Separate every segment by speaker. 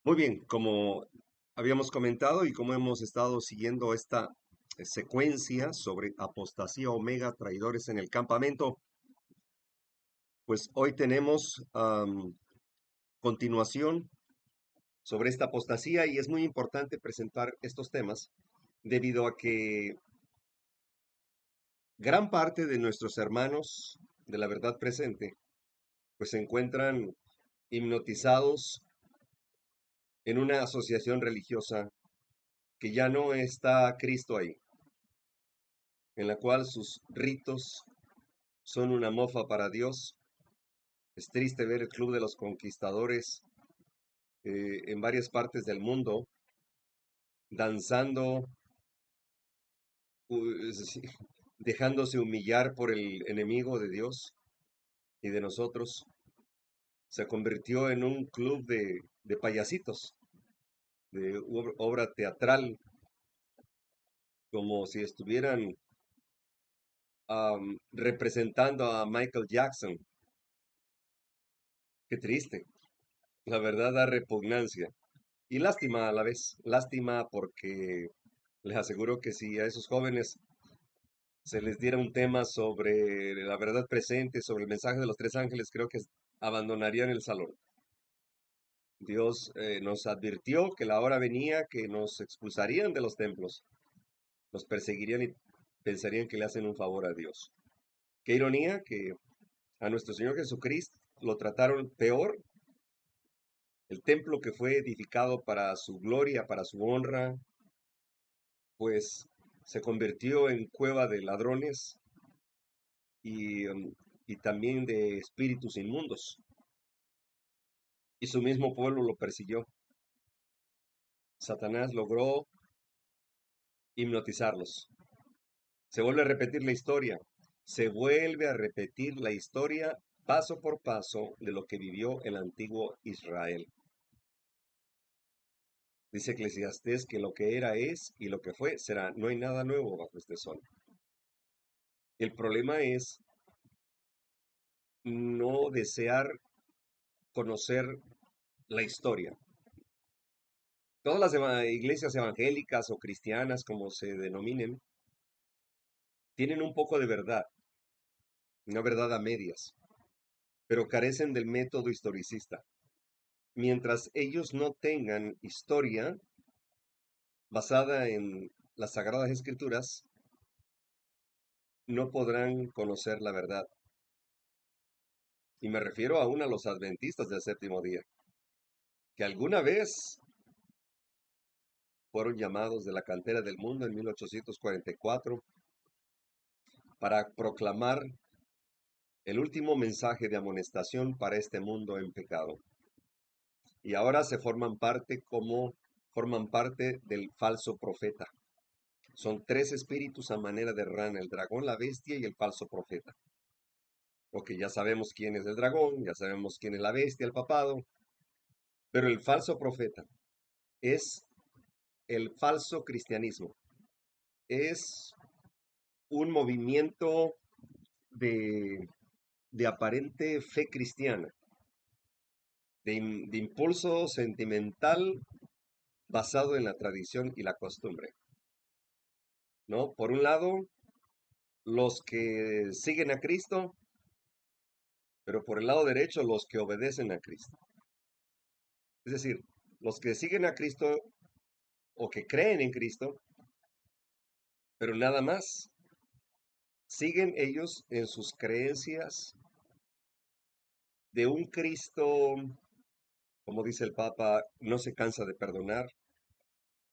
Speaker 1: Muy bien, como habíamos comentado y como hemos estado siguiendo esta secuencia sobre apostasía omega, traidores en el campamento, pues hoy tenemos continuación sobre esta apostasía y es muy importante presentar estos temas debido a que gran parte de nuestros hermanos de la verdad presente pues se encuentran hipnotizados en una asociación religiosa que ya no está Cristo ahí, en la cual sus ritos son una mofa para Dios. Es triste ver el Club de los Conquistadores en varias partes del mundo danzando, sí, dejándose humillar por el enemigo de Dios y de nosotros. Se convirtió en un club de payasitos, de obra teatral, como si estuvieran representando a Michael Jackson. Qué triste, la verdad da repugnancia. Y lástima a la vez, lástima porque les aseguro que si a esos jóvenes se les diera un tema sobre la verdad presente, sobre el mensaje de los tres ángeles, creo que abandonarían el salón. Dios nos advirtió que la hora venía, que nos expulsarían de los templos, nos perseguirían y pensarían que le hacen un favor a Dios. Qué ironía que a nuestro Señor Jesucristo lo trataron peor. El templo que fue edificado para su gloria, para su honra, pues se convirtió en cueva de ladrones y también de espíritus inmundos. Y su mismo pueblo lo persiguió. Satanás logró hipnotizarlos. Se vuelve a repetir la historia. Se vuelve a repetir la historia paso por paso de lo que vivió el antiguo Israel. Dice Eclesiastés que lo que era es y lo que fue será. No hay nada nuevo bajo este sol. El problema es no desear conocer la historia. Todas las iglesias evangélicas o cristianas, como se denominen, tienen un poco de verdad, una verdad a medias, pero carecen del método historicista. Mientras ellos no tengan historia basada en las Sagradas Escrituras, no podrán conocer la verdad. Y me refiero aún a los adventistas del séptimo día, que alguna vez fueron llamados de la cantera del mundo en 1844 para proclamar el último mensaje de amonestación para este mundo en pecado. Y ahora forman parte del falso profeta. Son tres espíritus a manera de rana, el dragón, la bestia y el falso profeta. Ok, ya sabemos quién es el dragón, ya sabemos quién es la bestia, el papado, pero el falso profeta es el falso cristianismo. Es un movimiento de, de aparente fe cristiana, de impulso sentimental basado en la tradición y la costumbre, ¿no? Por un lado, los que siguen a Cristo, pero por el lado derecho, los que obedecen a Cristo. Es decir, los que siguen a Cristo o que creen en Cristo, pero nada más. Siguen ellos en sus creencias de un Cristo, como dice el Papa, no se cansa de perdonar,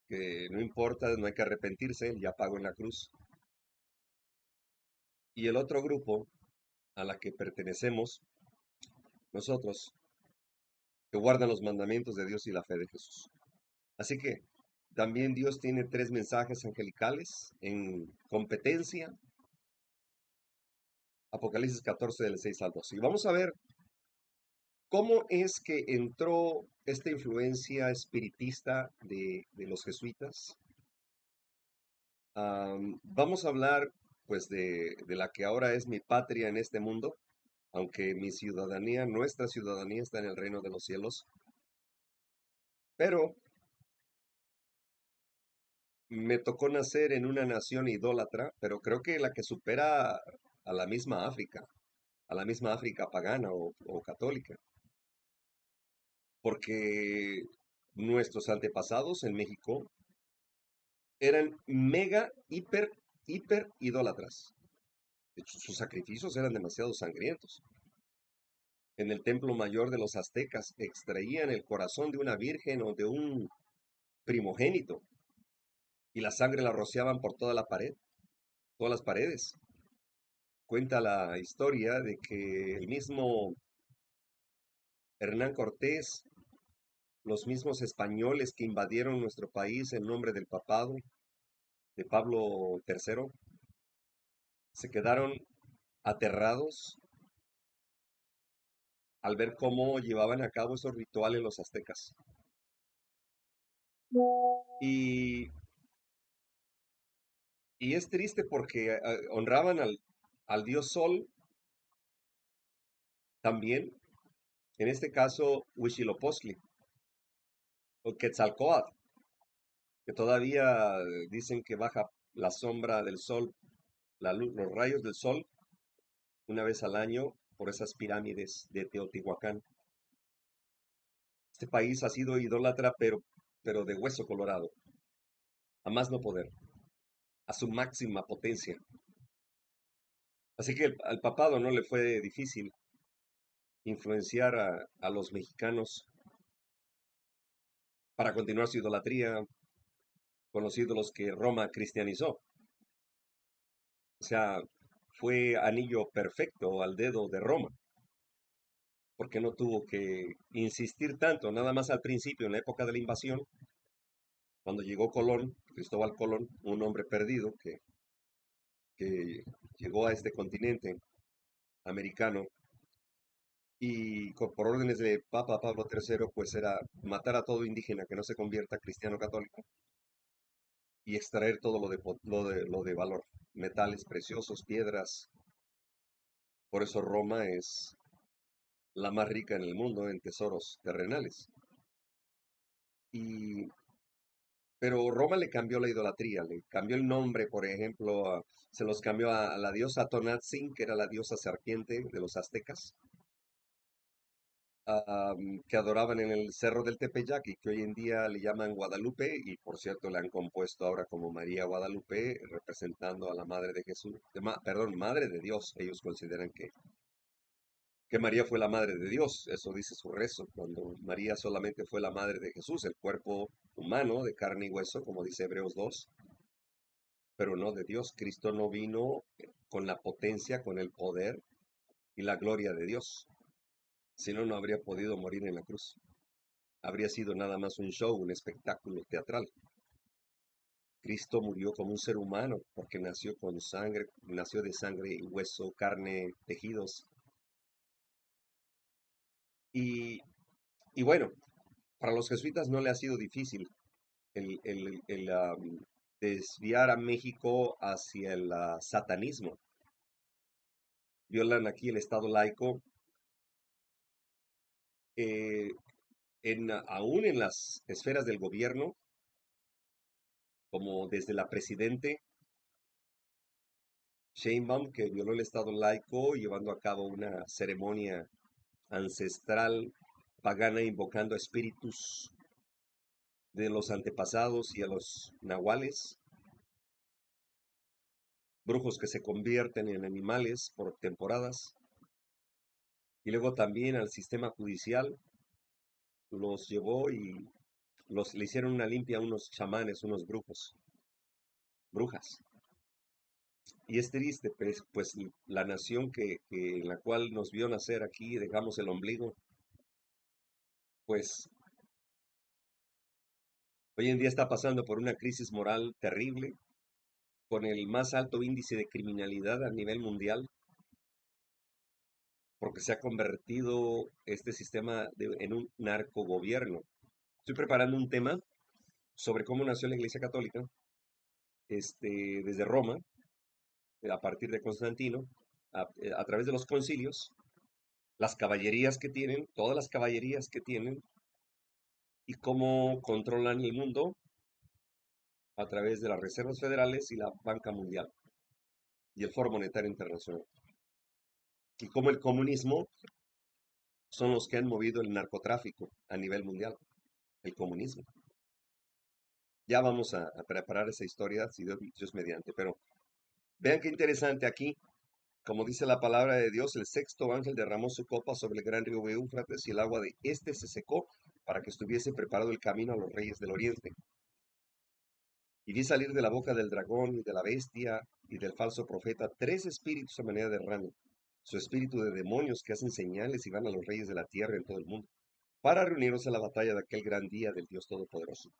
Speaker 1: que no importa, no hay que arrepentirse, él ya pagó en la cruz. Y el otro grupo a la que pertenecemos nosotros, que guardan los mandamientos de Dios y la fe de Jesús. Así que también Dios tiene tres mensajes angelicales en competencia. Apocalipsis 14 del 6 al 12. Y vamos a ver cómo es que entró esta influencia espiritista de los jesuitas. Vamos a hablar pues de la que ahora es mi patria en este mundo, aunque mi ciudadanía, nuestra ciudadanía está en el reino de los cielos. Pero me tocó nacer en una nación idólatra, pero creo que la que supera a la misma África, a la misma África pagana o católica, porque nuestros antepasados en México eran mega, hiper idólatras. De hecho, sus sacrificios eran demasiado sangrientos. En el templo mayor de los aztecas extraían el corazón de una virgen o de un primogénito y la sangre la rociaban por toda la pared, todas las paredes. Cuenta la historia de que el mismo Hernán Cortés, los mismos españoles que invadieron nuestro país en nombre del papado de Pablo III, se quedaron aterrados al ver cómo llevaban a cabo esos rituales los aztecas. Y, y es triste porque honraban al dios Sol también, en este caso Huitzilopochtli o Quetzalcóatl, que todavía dicen que baja la sombra del sol, la luz, los rayos del sol, una vez al año por esas pirámides de Teotihuacán. Este país ha sido idólatra, pero de hueso colorado, a más no poder, a su máxima potencia. Así que al papado no le fue difícil influenciar a los mexicanos para continuar su idolatría con los ídolos que Roma cristianizó. O sea, fue anillo perfecto al dedo de Roma, porque no tuvo que insistir tanto, nada más al principio, en la época de la invasión, cuando llegó Colón, Cristóbal Colón, un hombre perdido que llegó a este continente americano y por órdenes de Papa Pablo III, pues era matar a todo indígena que no se convierta cristiano católico y extraer todo lo de valor, metales preciosos, piedras. Por eso Roma es la más rica en el mundo en tesoros terrenales. Y, pero Roma le cambió la idolatría, le cambió el nombre, por ejemplo, se los cambió a la diosa Tonatzin, que era la diosa serpiente de los aztecas, que adoraban en el Cerro del Tepeyac y que hoy en día le llaman Guadalupe, y por cierto le han compuesto ahora como María Guadalupe, representando a la Madre de Jesús, perdón, Madre de Dios. Ellos consideran que María fue la Madre de Dios, eso dice su rezo, cuando María solamente fue la Madre de Jesús, el cuerpo humano de carne y hueso, como dice Hebreos 2, pero no de Dios. Cristo no vino con la potencia, con el poder y la gloria de Dios, si no, no habría podido morir en la cruz. Habría sido nada más un show, un espectáculo teatral. Cristo murió como un ser humano porque nació con sangre, nació de sangre y hueso, carne, tejidos. Y, y bueno, para los jesuitas no le ha sido difícil el desviar a México hacia el satanismo. Violan aquí el Estado laico, eh, aún en las esferas del gobierno, como desde la presidente Sheinbaum, que violó el Estado laico, llevando a cabo una ceremonia ancestral pagana invocando a espíritus de los antepasados y a los nahuales, brujos que se convierten en animales por temporadas, y luego también al sistema judicial los llevó y le hicieron una limpia a unos chamanes, unos brujos, brujas. Y es triste, pues la nación en la cual nos vio nacer aquí, dejamos el ombligo, pues hoy en día está pasando por una crisis moral terrible, con el más alto índice de criminalidad a nivel mundial, porque se ha convertido este sistema en un narcogobierno. Estoy preparando un tema sobre cómo nació la Iglesia Católica, desde Roma, a partir de Constantino, a través de los concilios, las caballerías que tienen, todas las caballerías que tienen, y cómo controlan el mundo a través de las reservas federales y la banca mundial y el Foro Monetario Internacional. Y cómo el comunismo son los que han movido el narcotráfico a nivel mundial, el comunismo. Ya vamos a preparar esa historia, si Dios mediante, pero vean qué interesante aquí. Como dice la palabra de Dios, el sexto ángel derramó su copa sobre el gran río Éufrates y el agua de éste se secó para que estuviese preparado el camino a los reyes del oriente. Y vi salir de la boca del dragón y de la bestia y del falso profeta tres espíritus a manera de rana, su espíritu de demonios que hacen señales y van a los reyes de la tierra en todo el mundo, para reunirnos a la batalla de aquel gran día del Dios Todopoderoso.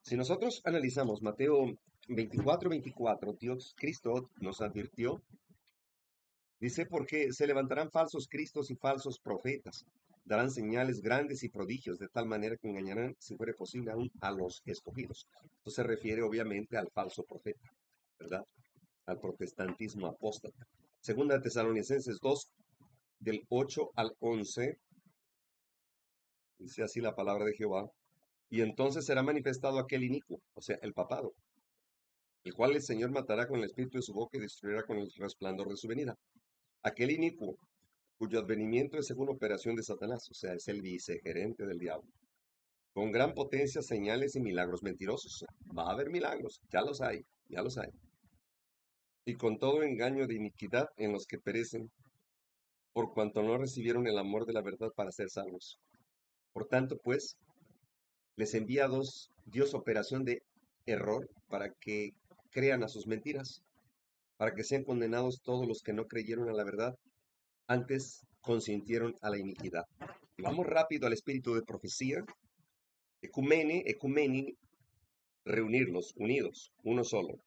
Speaker 1: Si nosotros analizamos Mateo 24:24, Dios Cristo nos advirtió. Dice, porque se levantarán falsos cristos y falsos profetas, darán señales grandes y prodigios, de tal manera que engañarán, si fuere posible, aún a los escogidos. Esto se refiere obviamente al falso profeta, ¿verdad? Al protestantismo apóstata. Segunda de Tesalonicenses 2, del 8 al 11, dice así la palabra de Jehová, y entonces será manifestado aquel inicuo, o sea, el papado, el cual el Señor matará con el espíritu de su boca y destruirá con el resplandor de su venida. Aquel inicuo cuyo advenimiento es según operación de Satanás, o sea, es el vicegerente del diablo, con gran potencia, señales y milagros mentirosos. O sea, va a haber milagros, ya los hay, ya los hay. Y con todo engaño de iniquidad en los que perecen, por cuanto no recibieron el amor de la verdad para ser salvos. Por tanto, pues, les envía Dios operación de error para que crean a sus mentiras, para que sean condenados todos los que no creyeron a la verdad, antes consintieron a la iniquidad. Y vamos rápido al espíritu de profecía. Ecumeni, reunirlos, unidos, uno solo.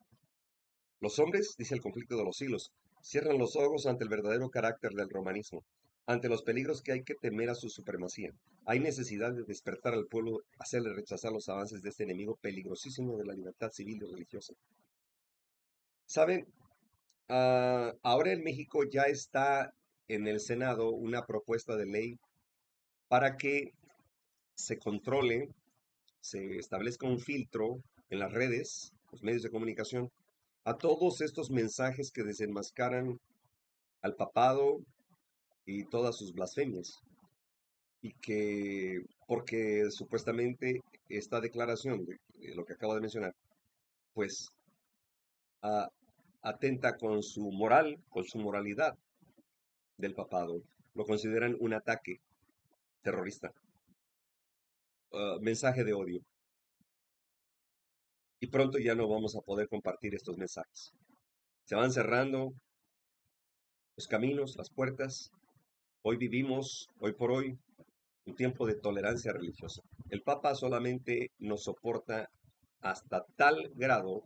Speaker 1: Los hombres, dice el conflicto de los siglos, cierran los ojos ante el verdadero carácter del romanismo, ante los peligros que hay que temer a su supremacía. Hay necesidad de despertar al pueblo, hacerle rechazar los avances de este enemigo peligrosísimo de la libertad civil y religiosa. Saben, ahora en México ya está en el Senado una propuesta de ley para que se controle, se establezca un filtro en las redes, los medios de comunicación, a todos estos mensajes que desenmascaran al papado y todas sus blasfemias. Y que, porque supuestamente esta declaración de lo que acabo de mencionar, pues a- atenta con su moral, con su moralidad del papado, lo consideran un ataque terrorista, mensaje de odio. Y pronto ya no vamos a poder compartir estos mensajes. Se van cerrando los caminos, las puertas. Hoy vivimos, hoy por hoy, un tiempo de tolerancia religiosa. El Papa solamente nos soporta hasta tal grado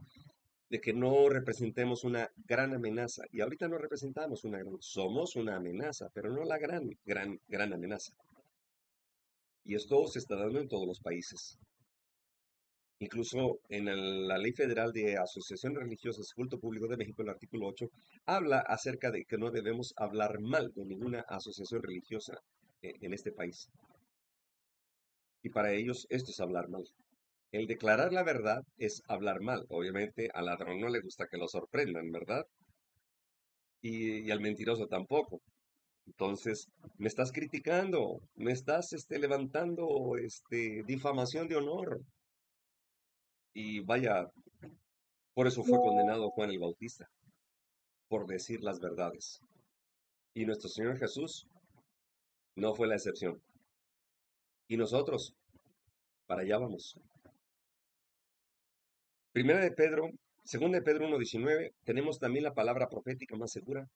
Speaker 1: de que no representemos una gran amenaza. Y ahorita no representamos una gran, somos una amenaza, pero no la gran amenaza. Y esto se está dando en todos los países. Incluso en la Ley Federal de Asociaciones Religiosas y Culto Público de México, el artículo 8, habla acerca de que no debemos hablar mal de ninguna asociación religiosa en este país. Y para ellos esto es hablar mal. El declarar la verdad es hablar mal. Obviamente al ladrón no le gusta que lo sorprendan, ¿verdad? Y al mentiroso tampoco. Entonces, me estás criticando, me estás levantando difamación de honor. Y vaya, por eso fue condenado Juan el Bautista, por decir las verdades. Y nuestro Señor Jesús no fue la excepción. Y nosotros, para allá vamos. Primera de Pedro, segunda de Pedro 1:19, tenemos también la palabra profética más segura,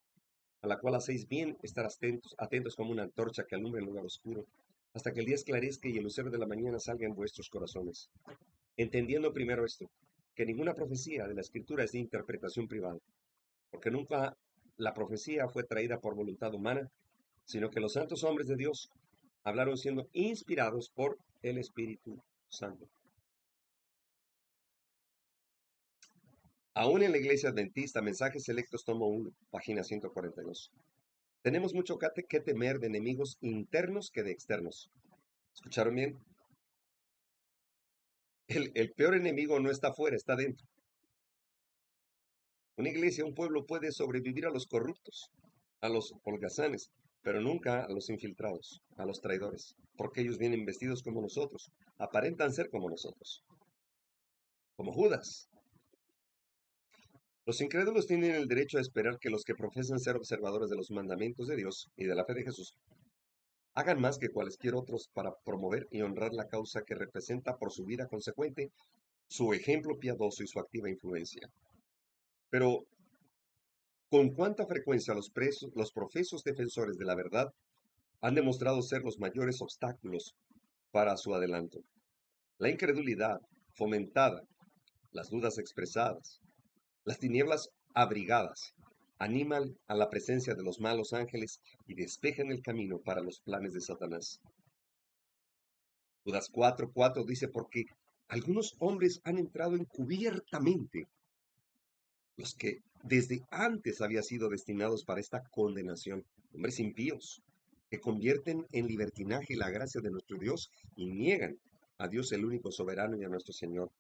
Speaker 1: a la cual hacéis bien estar atentos, atentos como una antorcha que alumbra en lugar oscuro, hasta que el día esclarezca y el lucero de la mañana salga en vuestros corazones. Entendiendo primero esto, que ninguna profecía de la Escritura es de interpretación privada, porque nunca la profecía fue traída por voluntad humana, sino que los santos hombres de Dios hablaron siendo inspirados por el Espíritu Santo. Aún en la Iglesia Adventista, Mensajes Selectos, tomo 1, página 142. Tenemos mucho que temer de enemigos internos que de externos. ¿Escucharon bien? El peor enemigo no está afuera, está dentro. Una iglesia, un pueblo puede sobrevivir a los corruptos, a los holgazanes, pero nunca a los infiltrados, a los traidores, porque ellos vienen vestidos como nosotros, aparentan ser como nosotros, como Judas. Los incrédulos tienen el derecho a esperar que los que profesan ser observadores de los mandamientos de Dios y de la fe de Jesús hagan más que cualesquier otros para promover y honrar la causa que representa por su vida consecuente, su ejemplo piadoso y su activa influencia. Pero, ¿con cuánta frecuencia los profesos defensores de la verdad han demostrado ser los mayores obstáculos para su adelanto? La incredulidad fomentada, las dudas expresadas, las tinieblas abrigadas animan a la presencia de los malos ángeles y despejan el camino para los planes de Satanás. Judas 4:4 dice, porque algunos hombres han entrado encubiertamente, los que desde antes habían sido destinados para esta condenación, hombres impíos, que convierten en libertinaje la gracia de nuestro Dios y niegan a Dios el único soberano y a nuestro Señor.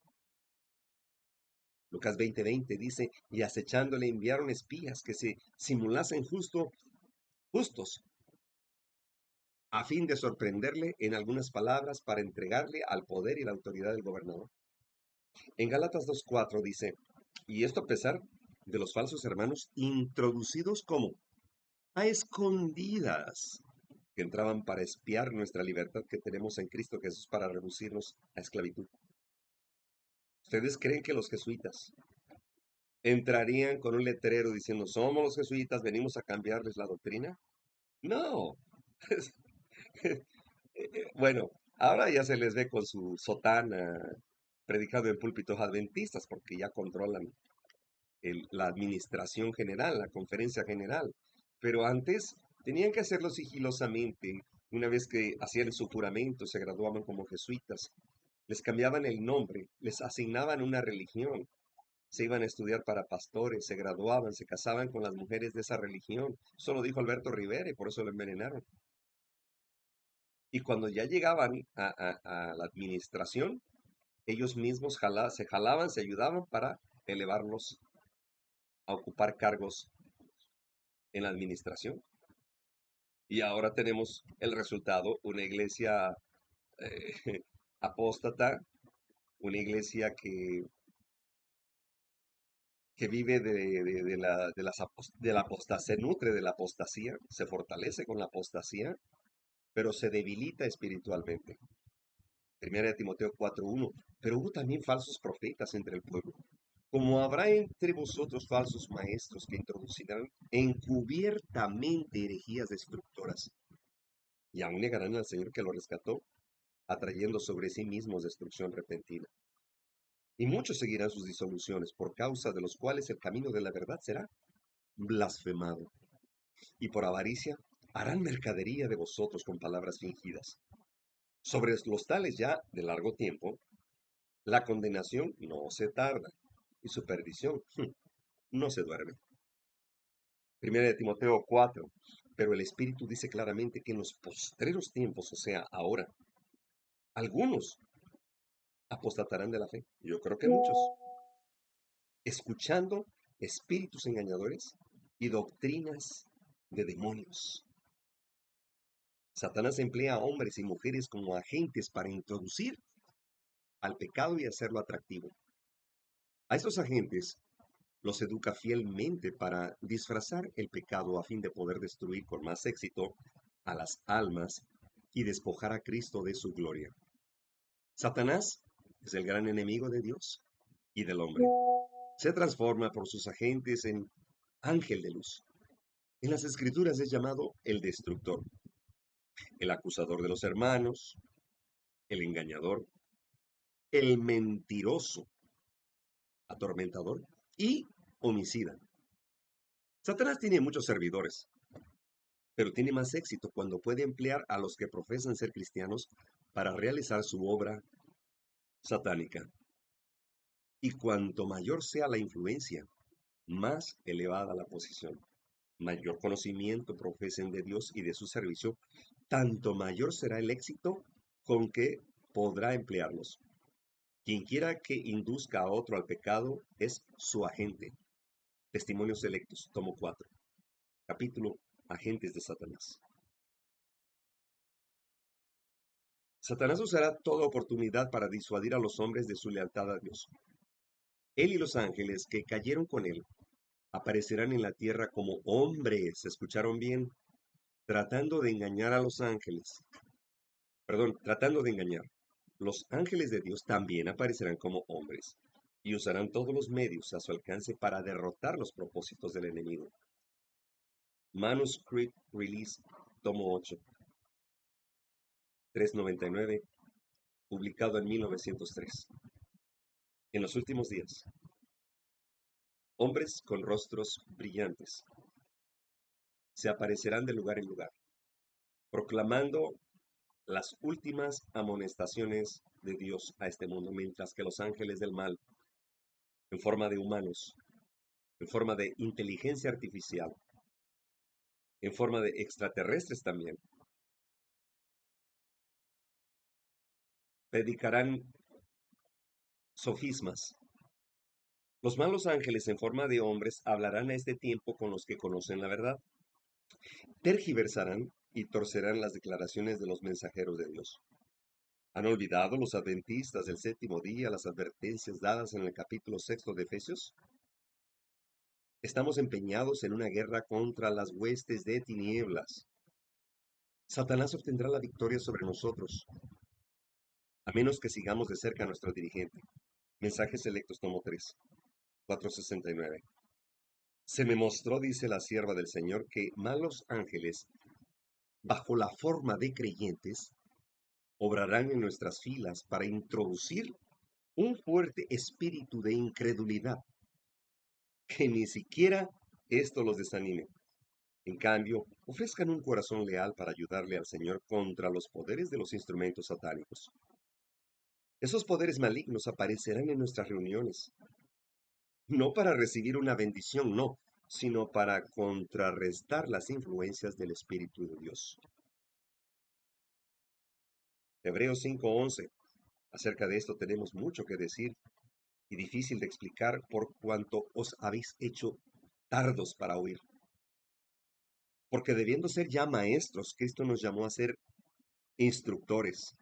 Speaker 1: Lucas 20:20 dice, y acechándole enviaron espías que se simulasen justos, a fin de sorprenderle en algunas palabras para entregarle al poder y la autoridad del gobernador. En Gálatas 2:4 dice, y esto a pesar de los falsos hermanos introducidos como a escondidas, que entraban para espiar nuestra libertad que tenemos en Cristo Jesús para reducirnos a esclavitud. ¿Ustedes creen que los jesuitas entrarían con un letrero diciendo, somos los jesuitas, venimos a cambiarles la doctrina? No. Bueno, ahora ya se les ve con su sotana predicado en púlpitos adventistas porque ya controlan la administración general, la conferencia general. Pero antes tenían que hacerlo sigilosamente. Una vez que hacían su juramento, se graduaban como jesuitas, les cambiaban el nombre, les asignaban una religión, se iban a estudiar para pastores, se graduaban, se casaban con las mujeres de esa religión. Eso lo dijo Alberto Rivera y por eso lo envenenaron. Y cuando ya llegaban a la administración, ellos mismos se ayudaban para elevarlos a ocupar cargos en la administración. Y ahora tenemos el resultado, una iglesia eh, apóstata, una iglesia que vive de la apostasía, se nutre de la apostasía, se fortalece con la apostasía, pero se debilita espiritualmente. Primera de Timoteo 4:1. Pero hubo también falsos profetas entre el pueblo, como habrá entre vosotros falsos maestros que introducirán encubiertamente herejías destructoras, y aún negarán al Señor que lo rescató, atrayendo sobre sí mismos destrucción repentina. Y muchos seguirán sus disoluciones, por causa de los cuales el camino de la verdad será blasfemado. Y por avaricia harán mercadería de vosotros con palabras fingidas. Sobre los tales ya de largo tiempo, la condenación no se tarda, y su perdición no se duerme. Primera de Timoteo 4. Pero el Espíritu dice claramente que en los postreros tiempos, o sea, ahora, algunos apostatarán de la fe. Yo creo que muchos, escuchando espíritus engañadores y doctrinas de demonios. Satanás emplea a hombres y mujeres como agentes para introducir al pecado y hacerlo atractivo. A estos agentes los educa fielmente para disfrazar el pecado a fin de poder destruir con más éxito a las almas y despojar a Cristo de su gloria. Satanás es el gran enemigo de Dios y del hombre. Se transforma por sus agentes en ángel de luz. En las escrituras es llamado el destructor, el acusador de los hermanos, el engañador, el mentiroso, atormentador y homicida. Satanás tiene muchos servidores, pero tiene más éxito cuando puede emplear a los que profesan ser cristianos para realizar su obra satánica. Y cuanto mayor sea la influencia, más elevada la posición, mayor conocimiento profesen de Dios y de su servicio, tanto mayor será el éxito con que podrá emplearlos. Quien quiera que induzca a otro al pecado es su agente. Testimonios Selectos, tomo 4, capítulo Agentes de Satanás. Satanás usará toda oportunidad para disuadir a los hombres de su lealtad a Dios. Él y los ángeles que cayeron con él aparecerán en la tierra como hombres, ¿escucharon bien? Tratando de engañar a los ángeles. Perdón, tratando de engañar. Los ángeles de Dios también aparecerán como hombres y usarán todos los medios a su alcance para derrotar los propósitos del enemigo. Manuscript Release, tomo 8, 399, publicado en 1903. En los últimos días, hombres con rostros brillantes se aparecerán de lugar en lugar, proclamando las últimas amonestaciones de Dios a este mundo, mientras que los ángeles del mal, en forma de humanos, en forma de inteligencia artificial, en forma de extraterrestres también, predicarán sofismas. Los malos ángeles en forma de hombres hablarán a este tiempo con los que conocen la verdad, tergiversarán y torcerán las declaraciones de los mensajeros de Dios. ¿Han olvidado los adventistas del séptimo día las advertencias dadas en el capítulo 6 de Efesios? Estamos empeñados en una guerra contra las huestes de tinieblas. Satanás obtendrá la victoria sobre nosotros, a menos que sigamos de cerca a nuestro dirigente. Mensajes selectos, tomo 3, 469. Se me mostró, dice la sierva del Señor, que malos ángeles, bajo la forma de creyentes, obrarán en nuestras filas para introducir un fuerte espíritu de incredulidad, que ni siquiera esto los desanime. En cambio, ofrezcan un corazón leal para ayudarle al Señor contra los poderes de los instrumentos satánicos. Esos poderes malignos aparecerán en nuestras reuniones, no para recibir una bendición, no, sino para contrarrestar las influencias del Espíritu de Dios. Hebreos 5:11. Acerca de esto tenemos mucho que decir y difícil de explicar por cuanto os habéis hecho tardos para oír. Porque debiendo ser ya maestros, Cristo nos llamó a ser instructores.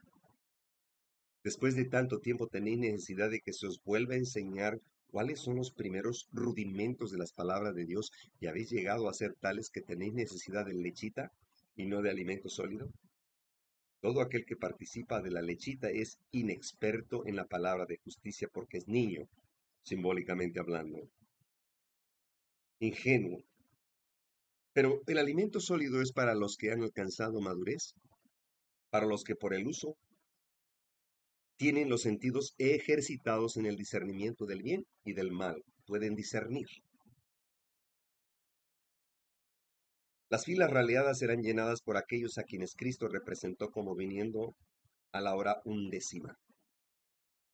Speaker 1: Después de tanto tiempo tenéis necesidad de que se os vuelva a enseñar cuáles son los primeros rudimentos de las palabras de Dios y habéis llegado a ser tales que tenéis necesidad de lechita y no de alimento sólido. Todo aquel que participa de la lechita es inexperto en la palabra de justicia porque es niño, simbólicamente hablando, ingenuo. Pero el alimento sólido es para los que han alcanzado madurez, para los que por el uso tienen los sentidos ejercitados en el discernimiento del bien y del mal, pueden discernir. Las filas raleadas serán llenadas por aquellos a quienes Cristo representó como viniendo a la hora undécima.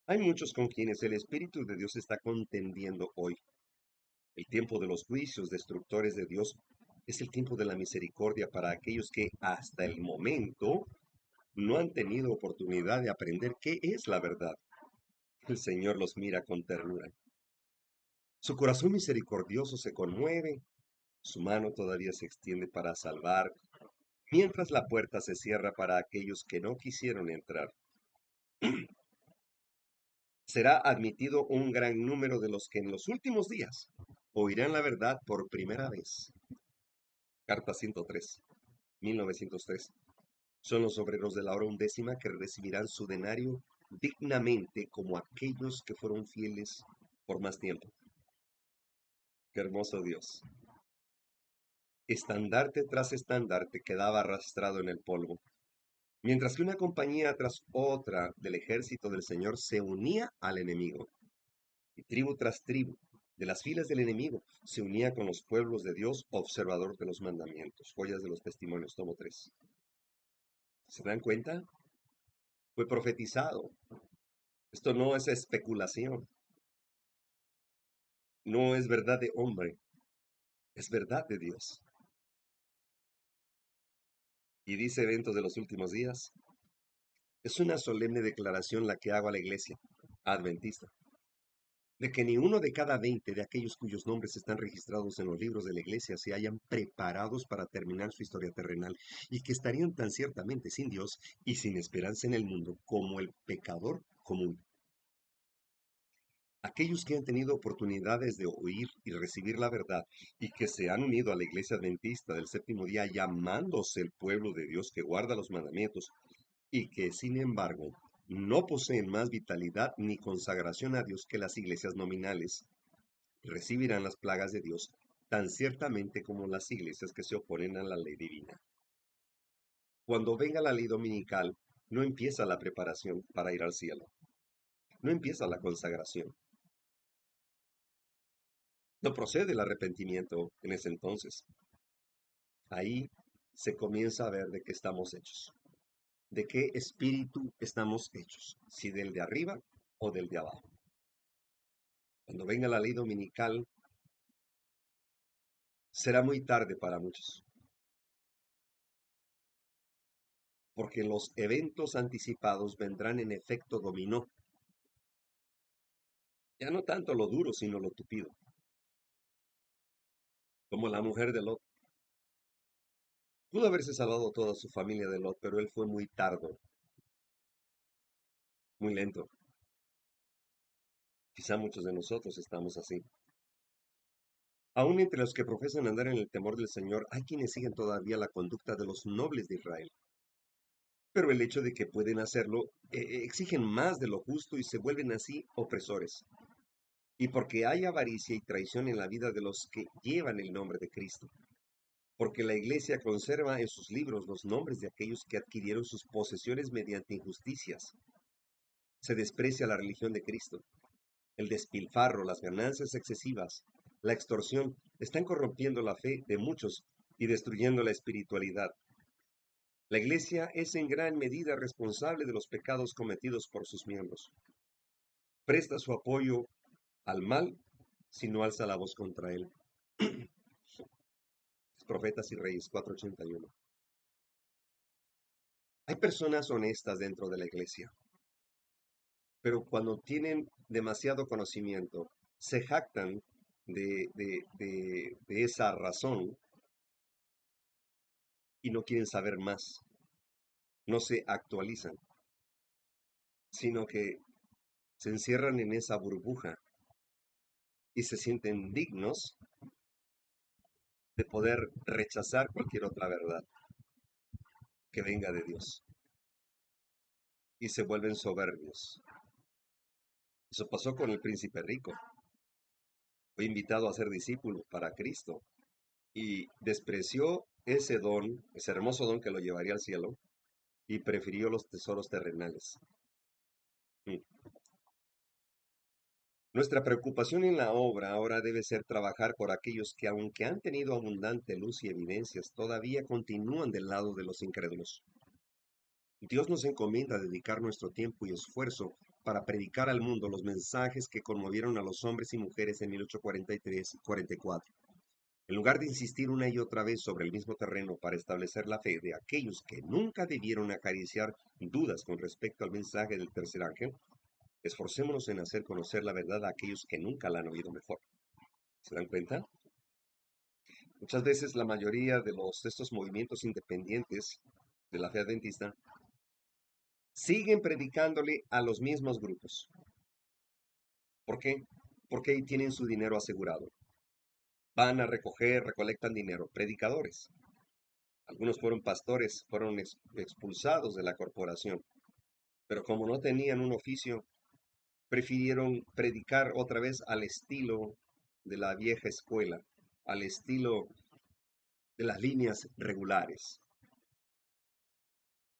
Speaker 1: Hay muchos con quienes el Espíritu de Dios está contendiendo hoy. El tiempo de los juicios destructores de Dios es el tiempo de la misericordia para aquellos que hasta el momento no han tenido oportunidad de aprender qué es la verdad. El Señor los mira con ternura. Su corazón misericordioso se conmueve, su mano todavía se extiende para salvar, mientras la puerta se cierra para aquellos que no quisieron entrar. Será admitido un gran número de los que en los últimos días oirán la verdad por primera vez. Carta 103, 1903. Son los obreros de la hora undécima que recibirán su denario dignamente como aquellos que fueron fieles por más tiempo. Qué hermoso Dios. Estandarte tras estandarte quedaba arrastrado en el polvo, mientras que una compañía tras otra del ejército del Señor se unía al enemigo. Y tribu tras tribu de las filas del enemigo se unía con los pueblos de Dios, observador de los mandamientos. Joyas de los Testimonios, tomo 3. ¿Se dan cuenta? Fue profetizado. Esto no es especulación, no es verdad de hombre, es verdad de Dios. Y dice Evento de los últimos días, es una solemne declaración la que hago a la iglesia. adventista, de que ni uno de cada 20 de aquellos cuyos nombres están registrados en los libros de la iglesia se hayan preparados para terminar su historia terrenal y que estarían tan ciertamente sin Dios y sin esperanza en el mundo como el pecador común. Aquellos que han tenido oportunidades de oír y recibir la verdad y que se han unido a la iglesia adventista del séptimo día llamándose el pueblo de Dios que guarda los mandamientos y que sin embargo no poseen más vitalidad ni consagración a Dios que las iglesias nominales, recibirán las plagas de Dios tan ciertamente como las iglesias que se oponen a la ley divina. Cuando venga la ley dominical, no empieza la preparación para ir al cielo, no empieza la consagración, no procede el arrepentimiento en ese entonces. Ahí se comienza a ver de qué estamos hechos, de qué espíritu estamos hechos, si del de arriba o del de abajo. Cuando venga la ley dominical, será muy tarde para muchos, porque los eventos anticipados vendrán en efecto dominó. Ya no tanto lo duro, sino lo tupido. Como la mujer de Lot. Pudo haberse salvado toda su familia de Lot, pero él fue muy tardo, muy lento. Quizá muchos de nosotros estamos así. Aún entre los que profesan andar en el temor del Señor, hay quienes siguen todavía la conducta de los nobles de Israel. Pero el hecho de que pueden hacerlo, exigen más de lo justo y se vuelven así opresores. Y porque hay avaricia y traición en la vida de los que llevan el nombre de Cristo. Porque la iglesia conserva en sus libros los nombres de aquellos que adquirieron sus posesiones mediante injusticias. Se desprecia la religión de Cristo. El despilfarro, las ganancias excesivas, la extorsión, están corrompiendo la fe de muchos y destruyendo la espiritualidad. La iglesia es en gran medida responsable de los pecados cometidos por sus miembros. Presta su apoyo al mal si no alza la voz contra él. Profetas y Reyes 4:81. Hay personas honestas dentro de la iglesia, pero cuando tienen demasiado conocimiento, se jactan de esa razón y no quieren saber más, no se actualizan, sino que se encierran en esa burbuja y se sienten dignos de poder rechazar cualquier otra verdad que venga de Dios y se vuelven soberbios. Eso pasó con el príncipe rico. Fue invitado a ser discípulo para Cristo y despreció ese don, ese hermoso don que lo llevaría al cielo, y prefirió los tesoros terrenales. Mm. Nuestra preocupación en la obra ahora debe ser trabajar por aquellos que, aunque han tenido abundante luz y evidencias, todavía continúan del lado de los incrédulos. Dios nos encomienda dedicar nuestro tiempo y esfuerzo para predicar al mundo los mensajes que conmovieron a los hombres y mujeres en 1843 y 44. En lugar de insistir una y otra vez sobre el mismo terreno para establecer la fe de aquellos que nunca debieron acariciar dudas con respecto al mensaje del tercer ángel, esforcémonos en hacer conocer la verdad a aquellos que nunca la han oído mejor. ¿Se dan cuenta? Muchas veces la mayoría de estos movimientos independientes de la fe adventista siguen predicándole a los mismos grupos. ¿Por qué? Porque ahí tienen su dinero asegurado. Van a recoger, recolectan dinero. Predicadores. Algunos fueron pastores, fueron expulsados de la corporación. Pero como no tenían un oficio, prefirieron predicar otra vez al estilo de la vieja escuela, al estilo de las líneas regulares.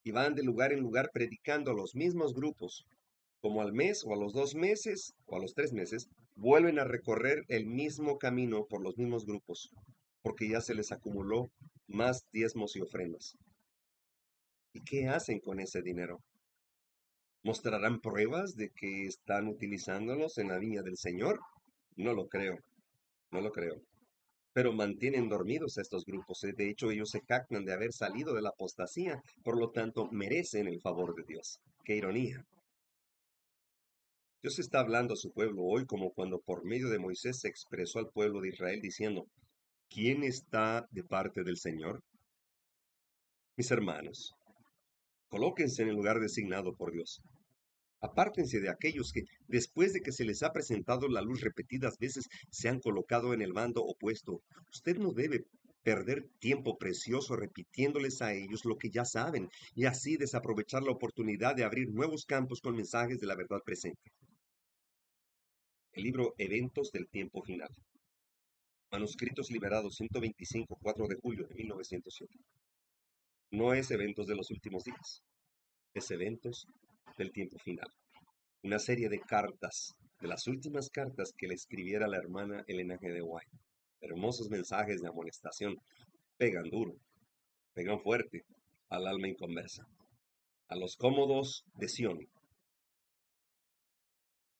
Speaker 1: Y van de lugar en lugar predicando a los mismos grupos, como al mes o a los 2 meses o a los 3 meses, vuelven a recorrer el mismo camino por los mismos grupos, porque ya se les acumuló más diezmos y ofrendas. ¿Y qué hacen con ese dinero? ¿Mostrarán pruebas de que están utilizándolos en la viña del Señor? No lo creo, no lo creo. Pero mantienen dormidos a estos grupos. De hecho, ellos se jactan de haber salido de la apostasía, por lo tanto, merecen el favor de Dios. ¡Qué ironía! Dios está hablando a su pueblo hoy como cuando por medio de Moisés se expresó al pueblo de Israel diciendo, ¿quién está de parte del Señor? Mis hermanos, colóquense en el lugar designado por Dios. Apártense de aquellos que, después de que se les ha presentado la luz repetidas veces, se han colocado en el bando opuesto. Usted no debe perder tiempo precioso repitiéndoles a ellos lo que ya saben y así desaprovechar la oportunidad de abrir nuevos campos con mensajes de la verdad presente. El libro Eventos del Tiempo Final. Manuscritos liberados 125, 4 de julio de 1907. No es eventos de los últimos días, es eventos del tiempo final. Una serie de cartas, de las últimas cartas que le escribiera la hermana Elena G. de White. Hermosos mensajes de amonestación. Pegan duro, pegan fuerte al alma inconversa, a los cómodos de Sión.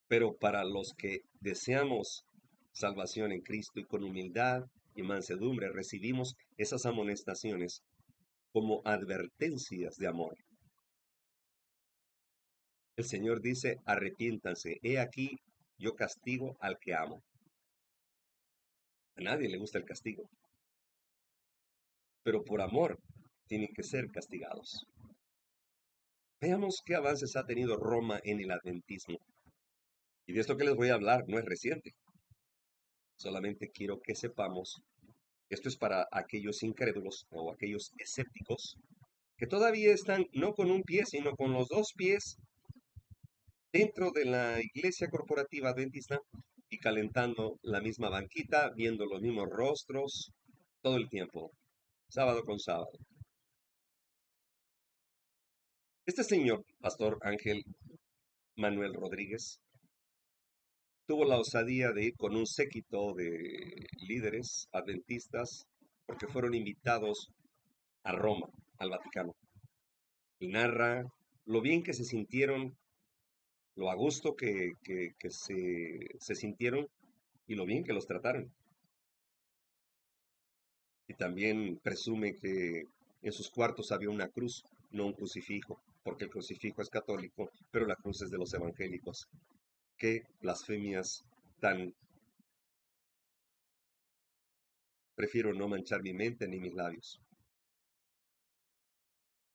Speaker 1: Pero para los que deseamos salvación en Cristo y con humildad y mansedumbre recibimos esas amonestaciones como advertencias de amor. El Señor dice, arrepiéntanse, he aquí, yo castigo al que amo. A nadie le gusta el castigo, pero por amor tienen que ser castigados. Veamos qué avances ha tenido Roma en el adventismo. Y de esto que les voy a hablar no es reciente, solamente quiero que sepamos, esto es para aquellos incrédulos o aquellos escépticos, que todavía están no con un pie, sino con los dos pies dentro de la iglesia corporativa adventista y calentando la misma banquita, viendo los mismos rostros todo el tiempo, sábado con sábado. Este señor, Pastor Ángel Manuel Rodríguez, tuvo la osadía de ir con un séquito de líderes adventistas porque fueron invitados a Roma, al Vaticano. Y narra lo bien que se sintieron, lo a gusto que se sintieron y lo bien que los trataron. Y también presume que en sus cuartos había una cruz, no un crucifijo, porque el crucifijo es católico, pero la cruz es de los evangélicos. Qué blasfemias tan... Prefiero no manchar mi mente ni mis labios.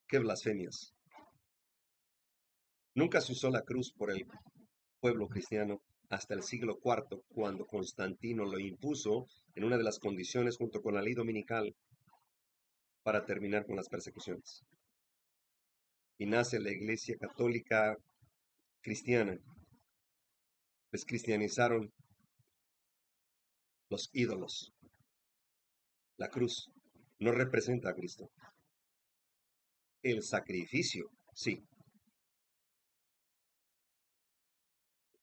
Speaker 1: Qué blasfemias. Nunca se usó la cruz por el pueblo cristiano hasta el siglo IV, cuando Constantino lo impuso en una de las condiciones junto con la ley dominical para terminar con las persecuciones. Y nace la Iglesia Católica Cristiana. Les cristianizaron los ídolos. La cruz no representa a Cristo. El sacrificio, sí.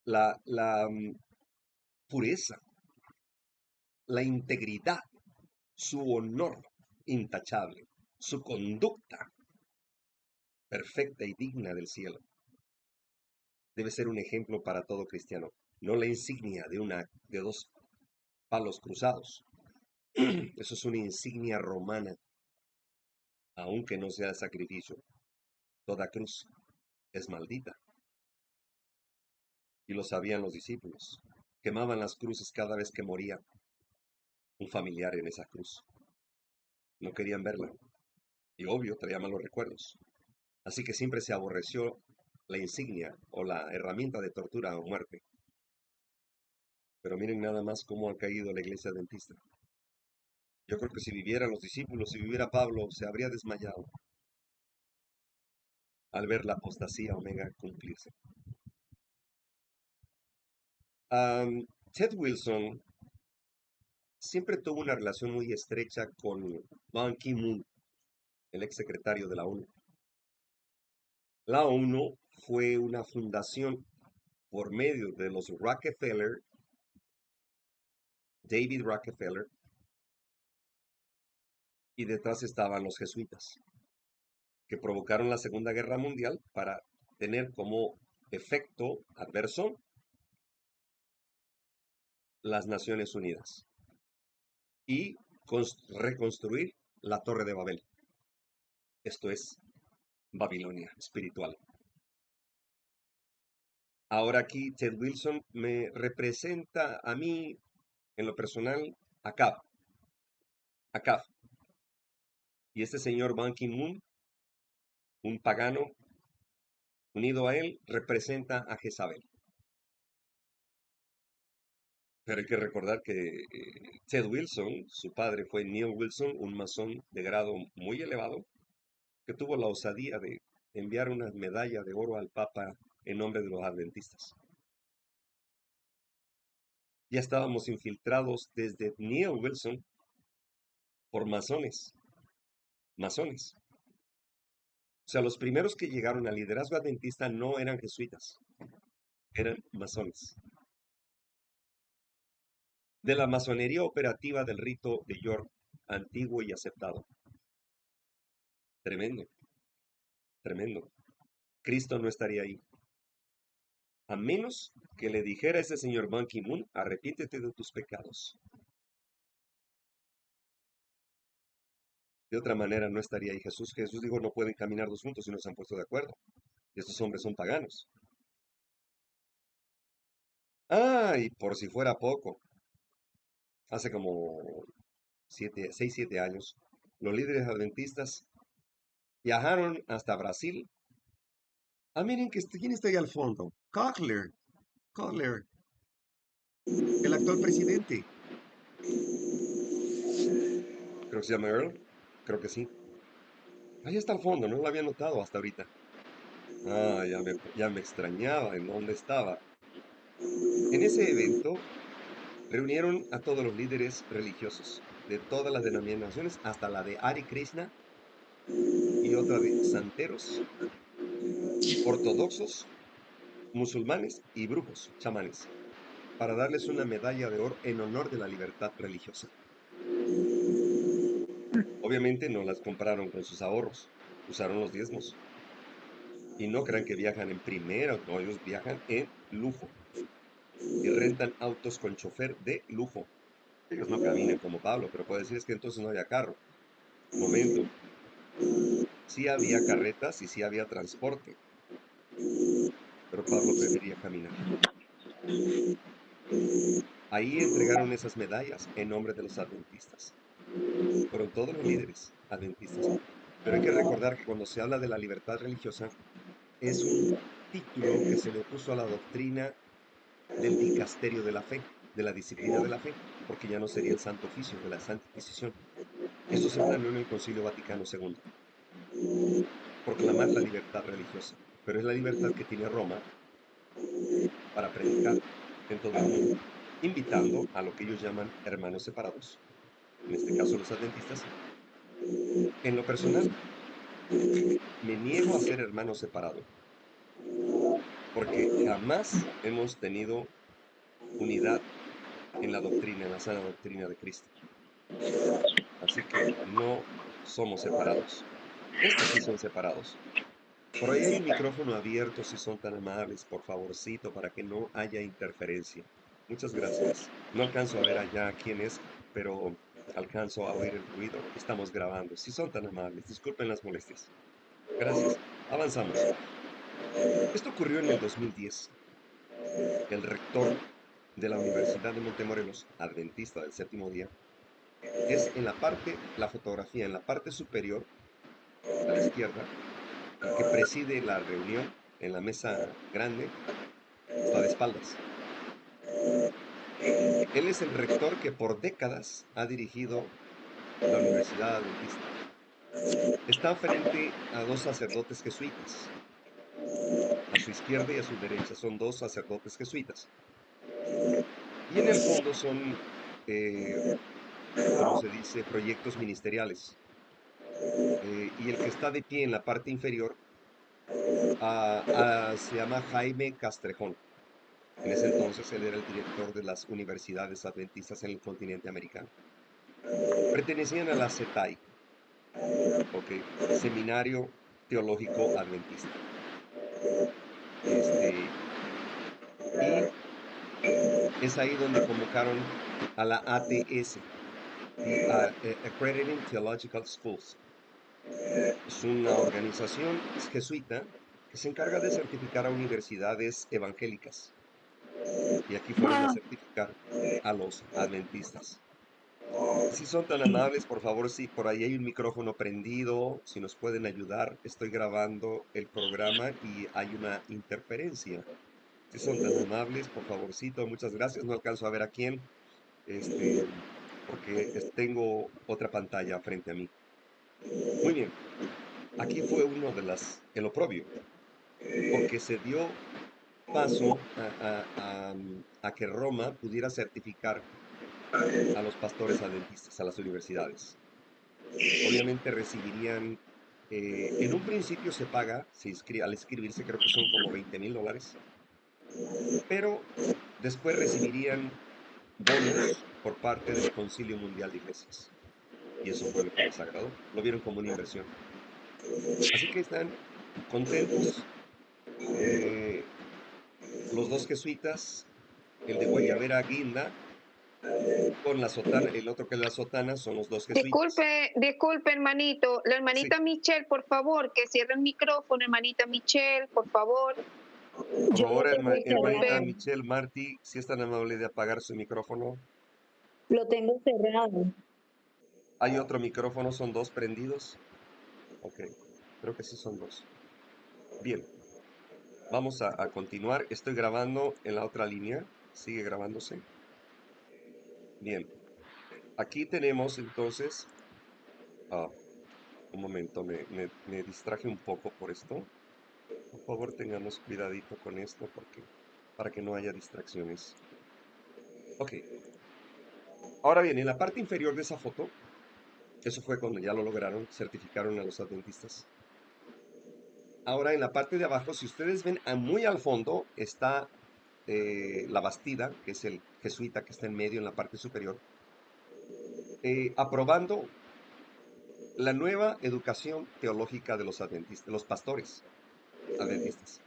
Speaker 1: La pureza, la integridad, su honor intachable, su conducta perfecta y digna del cielo. Debe ser un ejemplo para todo cristiano, no la insignia de dos palos cruzados. Eso es una insignia romana, aunque no sea sacrificio. Toda cruz es maldita. Y lo sabían los discípulos. Quemaban las cruces cada vez que moría un familiar en esa cruz. No querían verla. Y obvio, traía malos recuerdos. Así que siempre se aborreció la insignia o la herramienta de tortura o muerte. Pero miren nada más cómo ha caído la iglesia adventista. Yo creo que si vivieran los discípulos, si viviera Pablo, se habría desmayado al ver la apostasía omega cumplirse. Ted Wilson siempre tuvo una relación muy estrecha con Ban Ki-moon, el ex secretario de la ONU. La ONU fue una fundación por medio de los Rockefeller, David Rockefeller, y detrás estaban los jesuitas, que provocaron la Segunda Guerra Mundial para tener como efecto adverso las Naciones Unidas y reconstruir la Torre de Babel. Esto es Babilonia espiritual. Ahora aquí Ted Wilson me representa a mí, en lo personal, a Cab, a Cab. Y este señor Ban Ki-moon, un pagano unido a él, representa a Jezabel. Pero hay que recordar que Ted Wilson, su padre fue Neil Wilson, un masón de grado muy elevado, que tuvo la osadía de enviar una medalla de oro al Papa en nombre de los adventistas. Ya estábamos infiltrados desde Neil Wilson por masones. O sea, los primeros que llegaron al liderazgo adventista no eran jesuitas, eran masones. De la masonería operativa del rito de York, antiguo y aceptado. Tremendo, tremendo. Cristo no estaría ahí. A menos que le dijera a ese señor Ban Ki-moon, arrepiéntete de tus pecados. De otra manera no estaría ahí Jesús. Jesús dijo, no pueden caminar dos juntos si no se han puesto de acuerdo. Y estos hombres son paganos. Ah, y por si fuera poco, hace como 6, 7 años, los líderes adventistas viajaron hasta Brasil. Ah, miren quién está ahí al fondo. Cutler, el actual presidente. Creo que se llama Earl. Creo que sí. Ahí está al fondo, no lo había notado hasta ahorita. Ah, ya me extrañaba en dónde estaba. En ese evento reunieron a todos los líderes religiosos de todas las denominaciones, hasta la de Hare Krishna y otra de santeros, ortodoxos, musulmanes y brujos, chamanes, para darles una medalla de oro en honor de la libertad religiosa. Obviamente no las compraron con sus ahorros, usaron los diezmos. Y no crean que viajan en primera, no, ellos viajan en lujo y rentan autos con chofer de lujo. Ellos no caminan como Pablo, pero puede decir es que entonces no había carro. Momento, sí había carretas y sí había transporte, pero Pablo prefería caminar. Ahí entregaron esas medallas en nombre de los adventistas. Fueron todos los líderes adventistas. Pero hay que recordar que cuando se habla de la libertad religiosa, es un título que se le puso a la doctrina del dicasterio de la fe, de la disciplina de la fe, porque ya no sería el Santo Oficio de la Santa Inquisición. Esto se planeó en el Concilio Vaticano II, proclamar la libertad religiosa, pero es la libertad que tiene Roma para predicar en todo el mundo, invitando a lo que ellos llaman hermanos separados, en este caso los adventistas. En lo personal, me niego a ser hermano separado, porque jamás hemos tenido unidad en la doctrina, en la sana doctrina de Cristo. Así que no somos separados. Estos sí son separados. Por ahí hay un micrófono abierto, si son tan amables, por favorcito, para que no haya interferencia. Muchas gracias. No alcanzo a ver allá quién es, pero alcanzo a oír el ruido. Estamos grabando. Si son tan amables, disculpen las molestias. Gracias. Avanzamos. Esto ocurrió en el 2010. El rector de la Universidad de Montemorelos, adventista del séptimo día, es en la fotografía, en la parte superior, a la izquierda, el que preside la reunión en la mesa grande, está de espaldas. Él es el rector que por décadas ha dirigido la Universidad Adventista. Está frente a dos sacerdotes jesuitas. A su izquierda y a su derecha son dos sacerdotes jesuitas. Y en el fondo son, eh, ¿cómo se dice?, proyectos ministeriales. Y el que está de pie en la parte inferior se llama Jaime Castrejón. En ese entonces él era el director de las universidades adventistas en el continente americano. Pertenecían a la CETAI, ok, Seminario Teológico Adventista. Y es ahí donde convocaron a la ATS, Accrediting Theological Schools. Es una organización jesuita se encarga de certificar a universidades evangélicas. Y aquí fueron a
Speaker 2: Ah,
Speaker 1: certificar a los adventistas. Si son tan amables, por favor, si por ahí hay un micrófono prendido, si nos pueden ayudar, estoy grabando el programa y hay una interferencia. Si son tan amables, por favorcito, muchas gracias. No alcanzo a ver a quién, este, porque tengo otra pantalla frente a mí. Muy bien, aquí fue uno de el oprobio, porque se dio paso a que Roma pudiera certificar a los pastores adventistas, a las universidades. Obviamente recibirían, en un principio se paga, al inscribirse creo que son como $20,000, pero después recibirían bonos por parte del Concilio Mundial de Iglesias. Y eso fue lo que les agradó. Lo vieron como una inversión. Así que están contentos. eh, los dos jesuitas, el de Guayavera Guinda, con la sotana, el otro que es la sotana, son los dos jesuitas.
Speaker 2: disculpe, hermanito. La
Speaker 1: Sí,
Speaker 2: hermanita Michelle, por favor, que cierre el micrófono, hermanita Michelle, por favor.
Speaker 1: por
Speaker 3: Yo
Speaker 1: favor,
Speaker 3: lo tengo
Speaker 1: hermanita
Speaker 2: Disculpe.
Speaker 3: cerrado,
Speaker 1: Michelle Martí, si es tan amable de apagar su micrófono.
Speaker 3: lo tengo cerrado.
Speaker 1: Hay otro micrófono, son dos prendidos. Ok, creo que sí son dos. Bien, vamos a continuar. Estoy grabando en la otra línea. Sigue grabándose. Bien, aquí tenemos entonces. ah, un momento, me distraje un poco por esto. Por favor, tengamos cuidadito con esto porque para que no haya distracciones. Ok, ahora bien, en la parte inferior de esa foto, eso fue cuando ya lo lograron, certificaron a los adventistas. Ahora en la parte de abajo, si ustedes ven muy al fondo, está la Bastida, que es el jesuita que está en medio en la parte superior, aprobando la nueva educación teológica de los adventistas, de los pastores adventistas.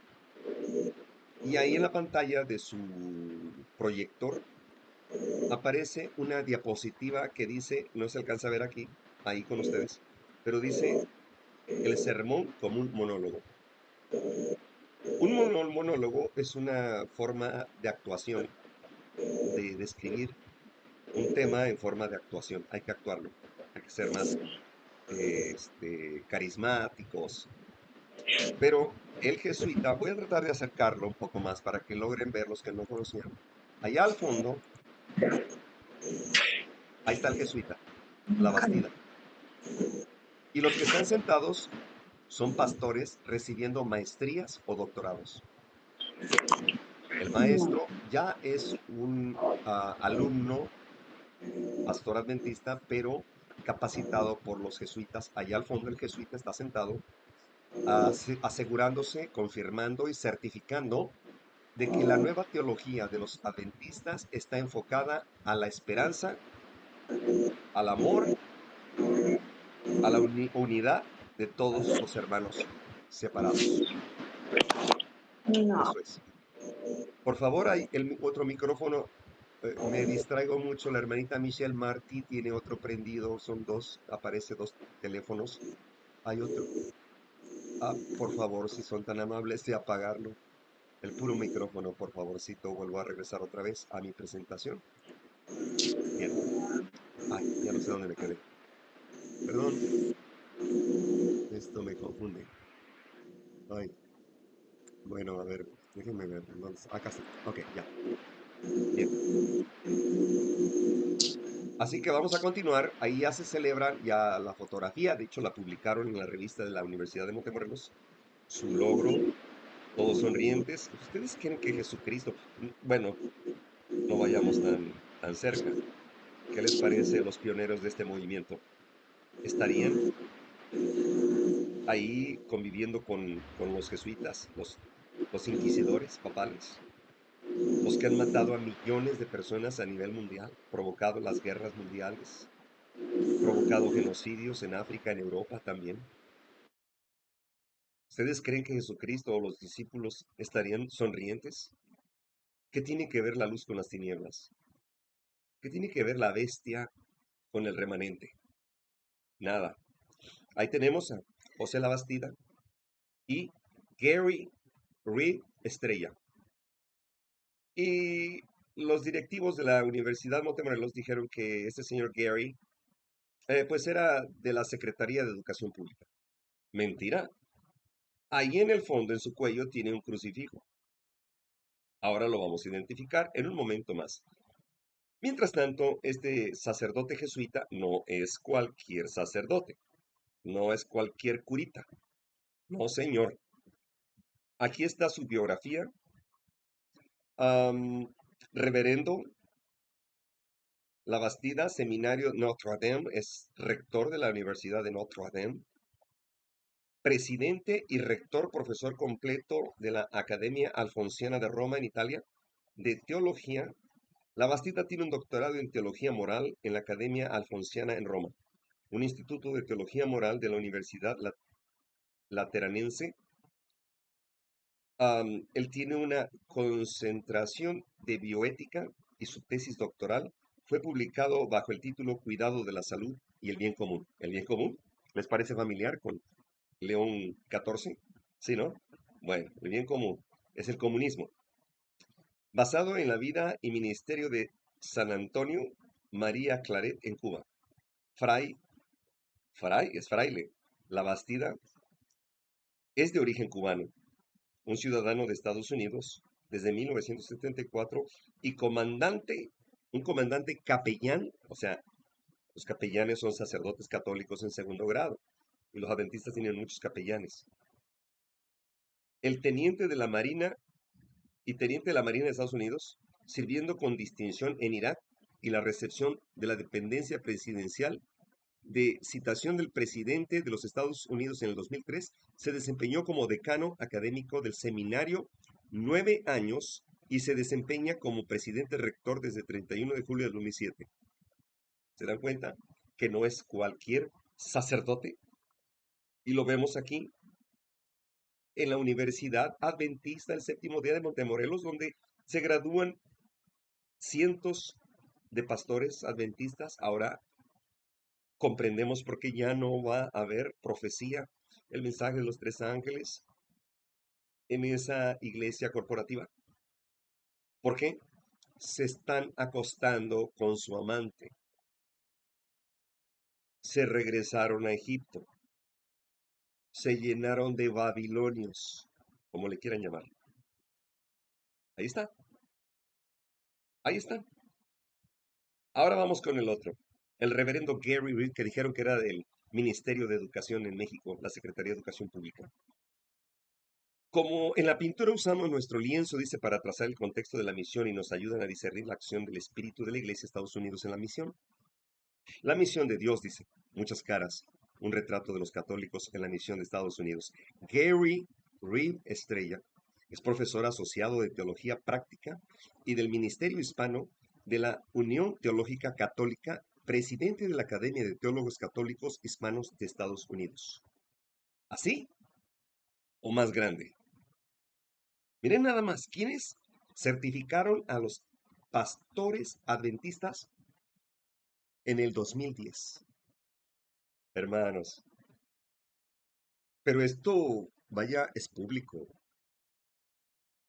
Speaker 1: Y ahí en la pantalla de su proyector aparece una diapositiva que dice, no se alcanza a ver aquí, ahí con ustedes, pero dice el sermón como un monólogo. Un monólogo es una forma de actuación, de describir un tema en forma de actuación. Hay que actuarlo, hay que ser más carismáticos. Pero el jesuita, voy a tratar de acercarlo un poco más para que logren ver los que no conocían. Allá al fondo, ahí está el jesuita, la Bastida. Y los que están sentados son pastores recibiendo maestrías o doctorados. El maestro ya es un alumno pastor adventista, pero capacitado por los jesuitas. Allá al fondo el jesuita está sentado, asegurándose, confirmando y certificando de que la nueva teología de los adventistas está enfocada a la esperanza, al amor, a la unidad de todos los hermanos separados.
Speaker 3: No,
Speaker 1: Eso es. Por favor, hay el otro micrófono. Me distraigo mucho. La hermanita Michelle Martí tiene otro prendido. Son dos, aparece dos teléfonos. Hay otro. Por favor, si son tan amables de apagarlo. El puro micrófono, por favorcito. Vuelvo a regresar otra vez a mi presentación. Bien. Ay, ya no sé dónde me quedé. Perdón, esto me confunde. Ay, bueno, a ver, déjenme ver. Acá está. Ok, ya. Bien. Así que vamos a continuar. Ahí ya se celebra ya la fotografía. De hecho, la publicaron en la revista de la Universidad de Montemorelos. Su logro, todos sonrientes. ¿Ustedes creen que Jesucristo, bueno, no vayamos tan cerca? ¿Qué les parece los pioneros de este movimiento? ¿Estarían ahí conviviendo con los jesuitas, los inquisidores papales? Los que han matado a millones de personas a nivel mundial, provocado las guerras mundiales, provocado genocidios en África, en Europa también. ¿Ustedes creen que Jesucristo o los discípulos estarían sonrientes? ¿Qué tiene que ver la luz con las tinieblas? ¿Qué tiene que ver la bestia con el remanente? Nada. Ahí tenemos a José la Bastida y Gary Reed Estrella. Y los directivos de la Universidad Montemorelos dijeron que este señor Gary, pues era de la Secretaría de Educación Pública. Mentira. Ahí en el fondo, en su cuello, tiene un crucifijo. Ahora lo vamos a identificar en un momento más. Mientras tanto, este sacerdote jesuita no es cualquier sacerdote, no es cualquier curita. No, señor. Aquí está su biografía. Reverendo Labastida, Seminario Notre Dame, es rector de la Universidad de Notre Dame, presidente y rector profesor completo de la Academia Alfonsiana de Roma en Italia, de teología. Labastida tiene un doctorado en teología moral en la Academia Alfonsiana en Roma, un instituto de teología moral de la Universidad Lateranense. Él tiene una concentración de bioética y su tesis doctoral fue publicado bajo el título Cuidado de la salud y el bien común. ¿El bien común? ¿Les parece familiar con León XIV? ¿Sí, no? Bueno, el bien común es el comunismo, basado en la vida y ministerio de San Antonio María Claret en Cuba. Fray es fraile. Labastida es de origen cubano, un ciudadano de Estados Unidos desde 1974 y un comandante capellán, o sea, los capellanes son sacerdotes católicos en segundo grado y los adventistas tienen muchos capellanes. El teniente de la Marina y teniente de la Marina de Estados Unidos, sirviendo con distinción en Irak y la recepción de la dependencia presidencial de citación del presidente de los Estados Unidos en el 2003, se desempeñó como decano académico del seminario 9 años y se desempeña como presidente rector desde el 31 de julio del 2007. ¿Se dan cuenta que no es cualquier sacerdote? Y lo vemos aquí en la Universidad Adventista del Séptimo Día de Montemorelos, donde se gradúan cientos de pastores adventistas. Ahora comprendemos por qué ya no va a haber profecía, el mensaje de los tres ángeles en esa iglesia corporativa. ¿Por qué? Se están acostando con su amante. Se regresaron a Egipto. Se llenaron de babilonios, como le quieran llamar. Ahí está. Ahí está. Ahora vamos con el otro. El reverendo Gary Reed, que dijeron que era del Ministerio de Educación en México, la Secretaría de Educación Pública. Como en la pintura usamos nuestro lienzo, dice, para trazar el contexto de la misión y nos ayudan a discernir la acción del espíritu de la Iglesia de Estados Unidos en la misión. La misión de Dios, dice, muchas caras, un retrato de los católicos en la misión de Estados Unidos. Gary Reed Estrella es profesor asociado de Teología Práctica y del Ministerio Hispano de la Unión Teológica Católica, presidente de la Academia de Teólogos Católicos Hispanos de Estados Unidos. ¿Así o más grande? Miren nada más, ¿quiénes certificaron a los pastores adventistas en el 2010? Hermanos, pero esto, vaya, es público.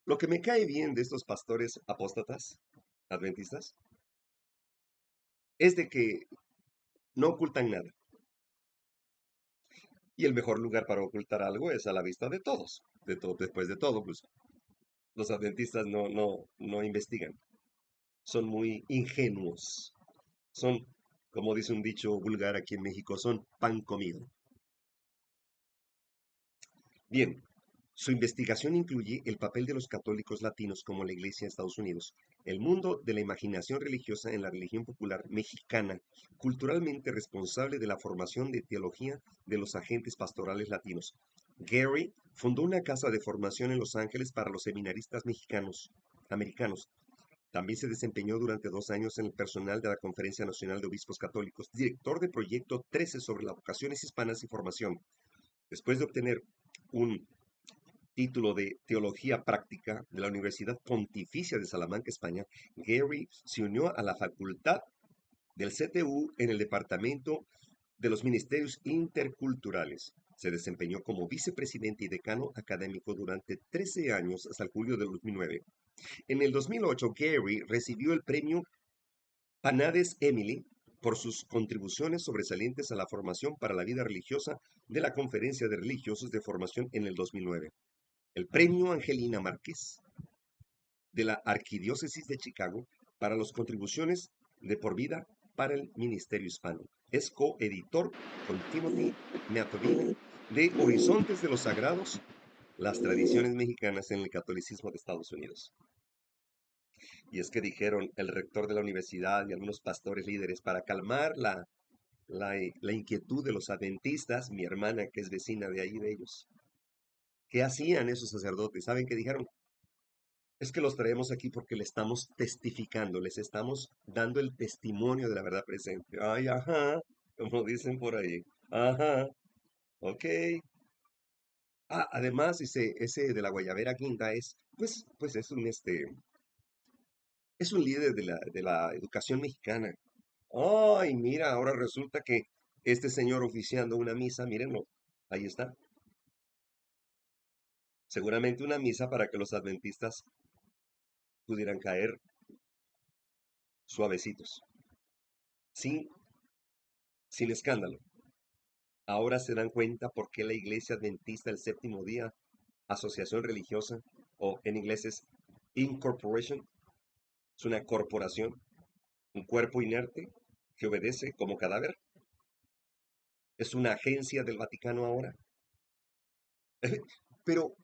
Speaker 1: Lo que me cae bien de estos pastores apóstatas adventistas es de que no ocultan nada. Y el mejor lugar para ocultar algo es a la vista de todos. Después de todo, pues los adventistas no investigan. Son muy ingenuos. Son, como dice un dicho vulgar aquí en México, son pan comido. Bien, su investigación incluye el papel de los católicos latinos como la Iglesia de Estados Unidos, el mundo de la imaginación religiosa en la religión popular mexicana, culturalmente responsable de la formación de teología de los agentes pastorales latinos. Gary fundó una casa de formación en Los Ángeles para los seminaristas americanos. También se desempeñó durante 2 años en el personal de la Conferencia Nacional de Obispos Católicos, director de Proyecto 13 sobre las vocaciones hispanas y formación. Después de obtener un título de Teología Práctica de la Universidad Pontificia de Salamanca, España, Gary se unió a la facultad del CTU en el departamento de los ministerios interculturales. Se desempeñó como vicepresidente y decano académico durante 13 años hasta el julio del 2009. En el 2008, Gary recibió el premio Panades Emily por sus contribuciones sobresalientes a la formación para la vida religiosa de la Conferencia de Religiosos de Formación en el 2009. El premio Angelina Márquez de la Arquidiócesis de Chicago para las contribuciones de por vida para el Ministerio Hispano. Es coeditor con Timothy Meatovina de Horizontes de los Sagrados, las tradiciones mexicanas en el catolicismo de Estados Unidos. Y es que dijeron el rector de la universidad y algunos pastores líderes para calmar la inquietud de los adventistas, mi hermana que es vecina de ahí de ellos. ¿Qué hacían esos sacerdotes? ¿Saben qué dijeron? Es que los traemos aquí porque le estamos testificando, les estamos dando el testimonio de la verdad presente. Ay, ajá, como dicen por ahí. Ajá, ok. Además, ese de la Guayabera Guinda pues es un líder de la educación mexicana. Ay, mira, ahora resulta que este señor oficiando una misa, mírenlo, ahí está. Seguramente una misa para que los adventistas pudieran caer suavecitos, sin, sin escándalo. Ahora se dan cuenta por qué la Iglesia Adventista del Séptimo Día, asociación religiosa, o en inglés es incorporation, es una corporación, un cuerpo inerte que obedece como cadáver. Es una agencia del Vaticano ahora. Pero,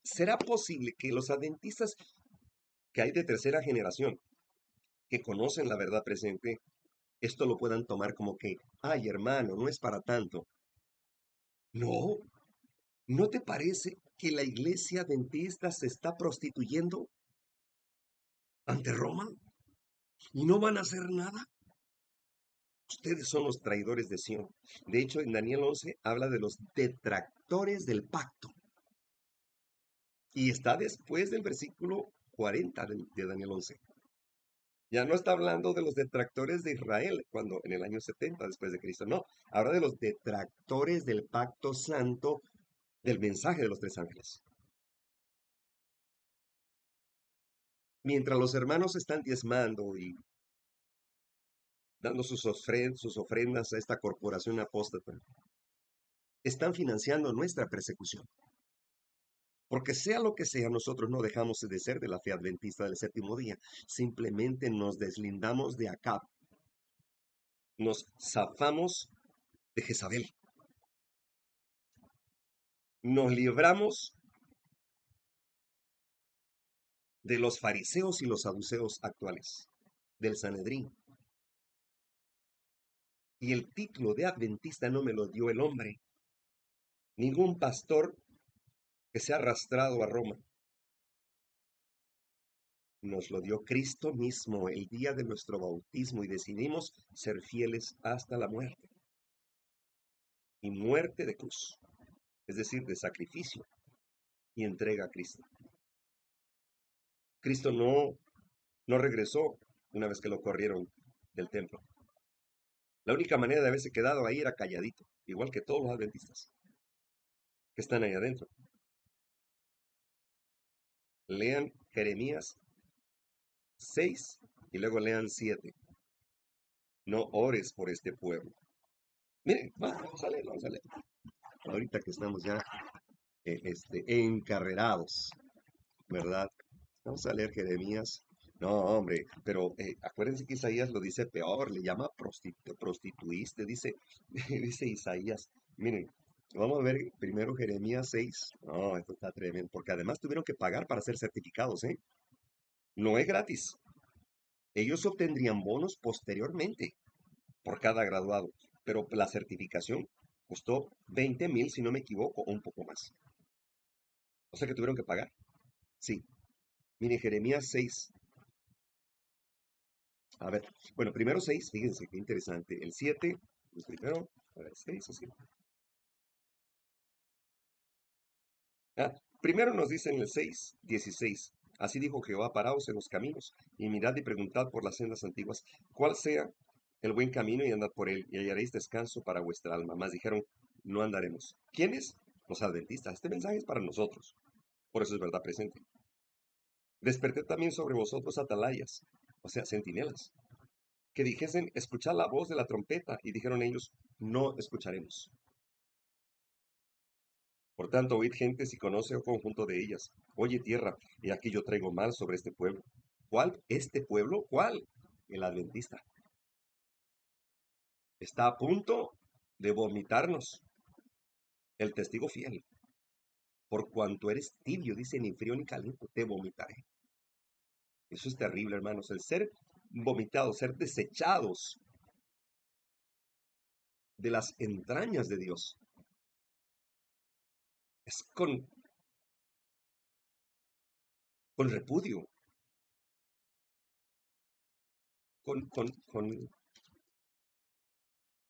Speaker 1: ¿será posible que los adventistas que hay de tercera generación, que conocen la verdad presente, esto lo puedan tomar como que, ay hermano, no es para tanto? No, ¿no te parece que la iglesia adventista se está prostituyendo ante Roma y no van a hacer nada? Ustedes son los traidores de Sión. De hecho, en Daniel 11 habla de los detractores del pacto. Y está después del versículo 40 de Daniel 11. Ya no está hablando de los detractores de Israel, cuando en el año 70 después de Cristo, no. Habla de los detractores del pacto santo del mensaje de los tres ángeles. Mientras los hermanos están diezmando y dando sus ofrendas a esta corporación apóstata, están financiando nuestra persecución. Porque sea lo que sea, nosotros no dejamos de ser de la fe adventista del séptimo día. Simplemente nos deslindamos de Acab. Nos zafamos de Jezabel. Nos libramos de los fariseos y los saduceos actuales, del Sanedrín. Y el título de adventista no me lo dio el hombre. Ningún pastor que se ha arrastrado a Roma. Nos lo dio Cristo mismo el día de nuestro bautismo y decidimos ser fieles hasta la muerte. Y muerte de cruz, es decir, de sacrificio y entrega a Cristo. Cristo no regresó una vez que lo corrieron del templo. La única manera de haberse quedado ahí era calladito, igual que todos los adventistas que están ahí adentro. Lean Jeremías 6 y luego lean 7. No ores por este pueblo. Miren, vamos a leer. Ahorita que estamos ya encarrerados, ¿verdad? Vamos a leer Jeremías. No, hombre, pero acuérdense que Isaías lo dice peor, le llama prostituiste, dice, dice Isaías. Miren, vamos a ver primero Jeremías 6. No, esto está tremendo, porque además tuvieron que pagar para ser certificados, ¿eh? No es gratis. Ellos obtendrían bonos posteriormente por cada graduado, pero la certificación costó 20,000, si no me equivoco, o un poco más. O sea que tuvieron que pagar. Sí. Mire, Jeremías 6. A ver, bueno, primero 6, fíjense qué interesante. El 7, pues primero, a ver, 6 o 7. Primero nos dice en el 6:16. Así dijo Jehová, paraos en los caminos, y mirad y preguntad por las sendas antiguas, cuál sea el buen camino y andad por él, y hallaréis descanso para vuestra alma. Mas dijeron, no andaremos. ¿Quiénes? Los adventistas. Este mensaje es para nosotros. Por eso es verdad presente. Desperté también sobre vosotros atalayas, o sea, centinelas, que dijesen, escuchad la voz de la trompeta, y dijeron ellos, no escucharemos. Por tanto, oíd gentes y conoce el conjunto de ellas. Oye tierra, y aquí yo traigo mal sobre este pueblo. ¿Cuál? ¿Este pueblo? ¿Cuál? El adventista. Está a punto de vomitarnos. El testigo fiel. Por cuanto eres tibio, dice, ni frío ni caliente, te vomitaré. Eso es terrible, hermanos. El ser vomitados, ser desechados de las entrañas de Dios. Es con repudio, con,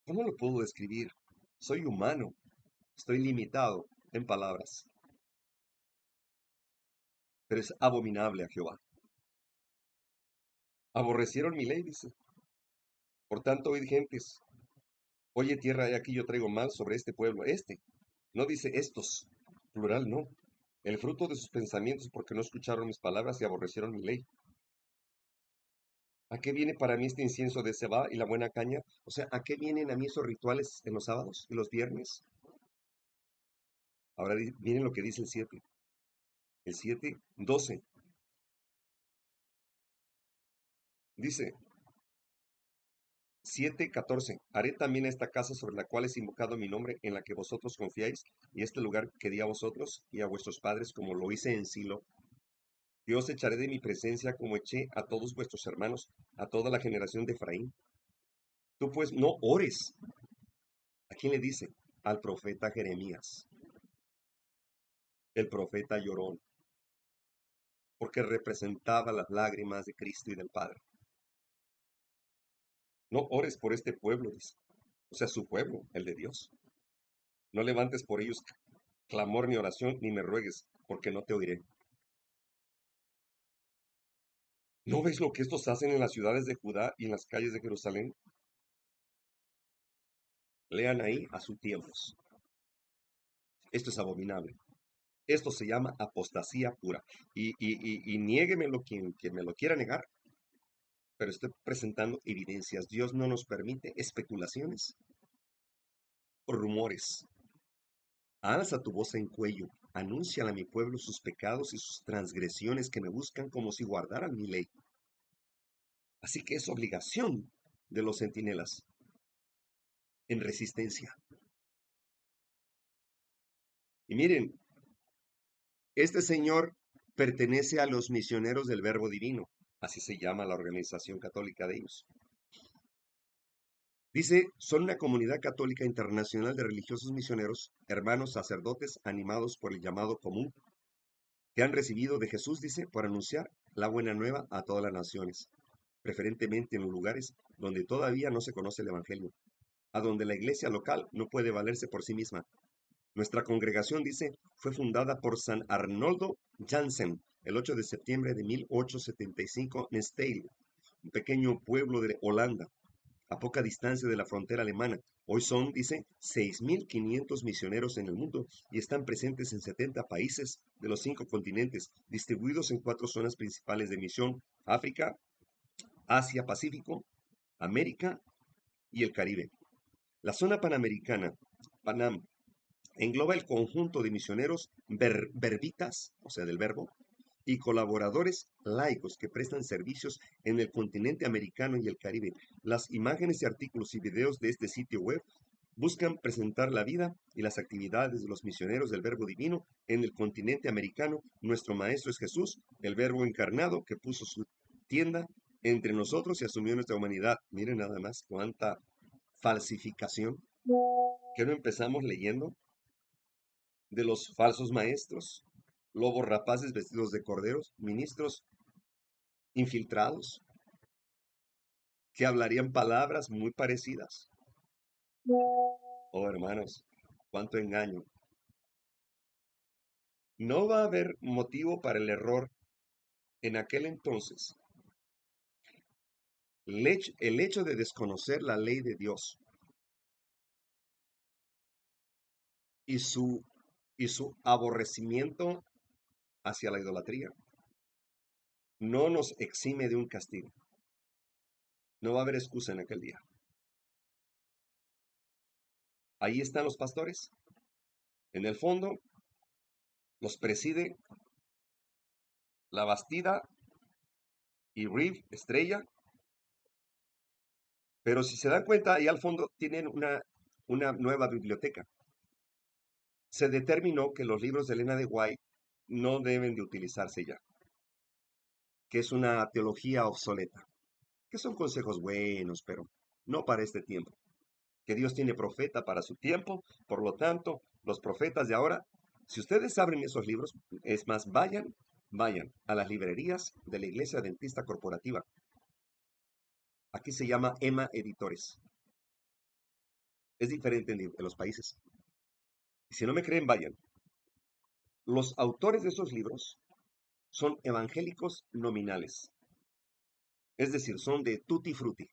Speaker 1: ¿cómo lo puedo describir? Soy humano, estoy limitado en palabras, pero es abominable a Jehová. Aborrecieron mi ley, dice. Por tanto, oíd gentes, oye tierra, he aquí yo traigo mal sobre este pueblo. No dice estos, plural no. El fruto de sus pensamientos porque no escucharon mis palabras y aborrecieron mi ley. ¿A qué viene para mí este incienso de cebada y la buena caña? O sea, ¿a qué vienen a mí esos rituales en los sábados y los viernes? Ahora miren lo que dice el 7. El 7:12. Dice 7:14. Haré también esta casa sobre la cual es invocado mi nombre, en la que vosotros confiáis, y este lugar que di a vosotros y a vuestros padres, como lo hice en Silo. Yo os echaré de mi presencia como eché a todos vuestros hermanos, a toda la generación de Efraín. Tú pues no ores. ¿A quién le dice? Al profeta Jeremías. El profeta lloró, porque representaba las lágrimas de Cristo y del Padre. No ores por este pueblo, dice. O sea, su pueblo, el de Dios. No levantes por ellos clamor ni oración, ni me ruegues, porque no te oiré. ¿No ves lo que estos hacen en las ciudades de Judá y en las calles de Jerusalén? Lean ahí a sus tiempos. Esto es abominable. Esto se llama apostasía pura. Y niéguemelo quien me lo quiera negar, pero estoy presentando evidencias. Dios no nos permite especulaciones o rumores. Alza tu voz en cuello, anúnciale a mi pueblo sus pecados y sus transgresiones que me buscan como si guardaran mi ley. Así que es obligación de los centinelas en resistencia. Y miren, este señor pertenece a los misioneros del Verbo Divino, así se llama la organización católica de ellos. Dice, son una comunidad católica internacional de religiosos misioneros, hermanos sacerdotes animados por el llamado común, que han recibido de Jesús, dice, por anunciar la buena nueva a todas las naciones, preferentemente en los lugares donde todavía no se conoce el Evangelio, a donde la iglesia local no puede valerse por sí misma. Nuestra congregación, dice, fue fundada por San Arnoldo Jansen el 8 de septiembre de 1875 en Steyl, un pequeño pueblo de Holanda, a poca distancia de la frontera alemana. Hoy son, dice, 6.500 misioneros en el mundo y están presentes en 70 países de los 5 continentes, distribuidos en 4 zonas principales de misión: África, Asia, Pacífico, América y el Caribe. La zona panamericana, Panam, engloba el conjunto de misioneros verbitas, o sea, del verbo, y colaboradores laicos que prestan servicios en el continente americano y el Caribe. Las imágenes y artículos y videos de este sitio web buscan presentar la vida y las actividades de los misioneros del Verbo Divino en el continente americano. Nuestro Maestro es Jesús, el Verbo encarnado que puso su tienda entre nosotros y asumió nuestra humanidad. Miren nada más cuánta falsificación. ¿Que no empezamos leyendo de los falsos maestros, lobos rapaces vestidos de corderos, ministros infiltrados, que hablarían palabras muy parecidas? Oh, hermanos, cuánto engaño. No va a haber motivo para el error en aquel entonces. El hecho de desconocer la ley de Dios y su aborrecimiento hacia la idolatría no nos exime de un castigo. No va a haber excusa en aquel día. Ahí están los pastores. En el fondo los preside la Bastida y Reeve, Estrella. Pero si se dan cuenta, ahí al fondo tienen una nueva biblioteca. Se determinó que los libros de Elena de White no deben de utilizarse ya, que es una teología obsoleta, que son consejos buenos, pero no para este tiempo, que Dios tiene profeta para su tiempo, por lo tanto, los profetas de ahora, si ustedes abren esos libros, es más, vayan a las librerías de la Iglesia Adventista Corporativa. Aquí se llama EMA Editores. Es diferente en los países. Y si no me creen, vayan. Los autores de esos libros son evangélicos nominales, es decir, son de tutti frutti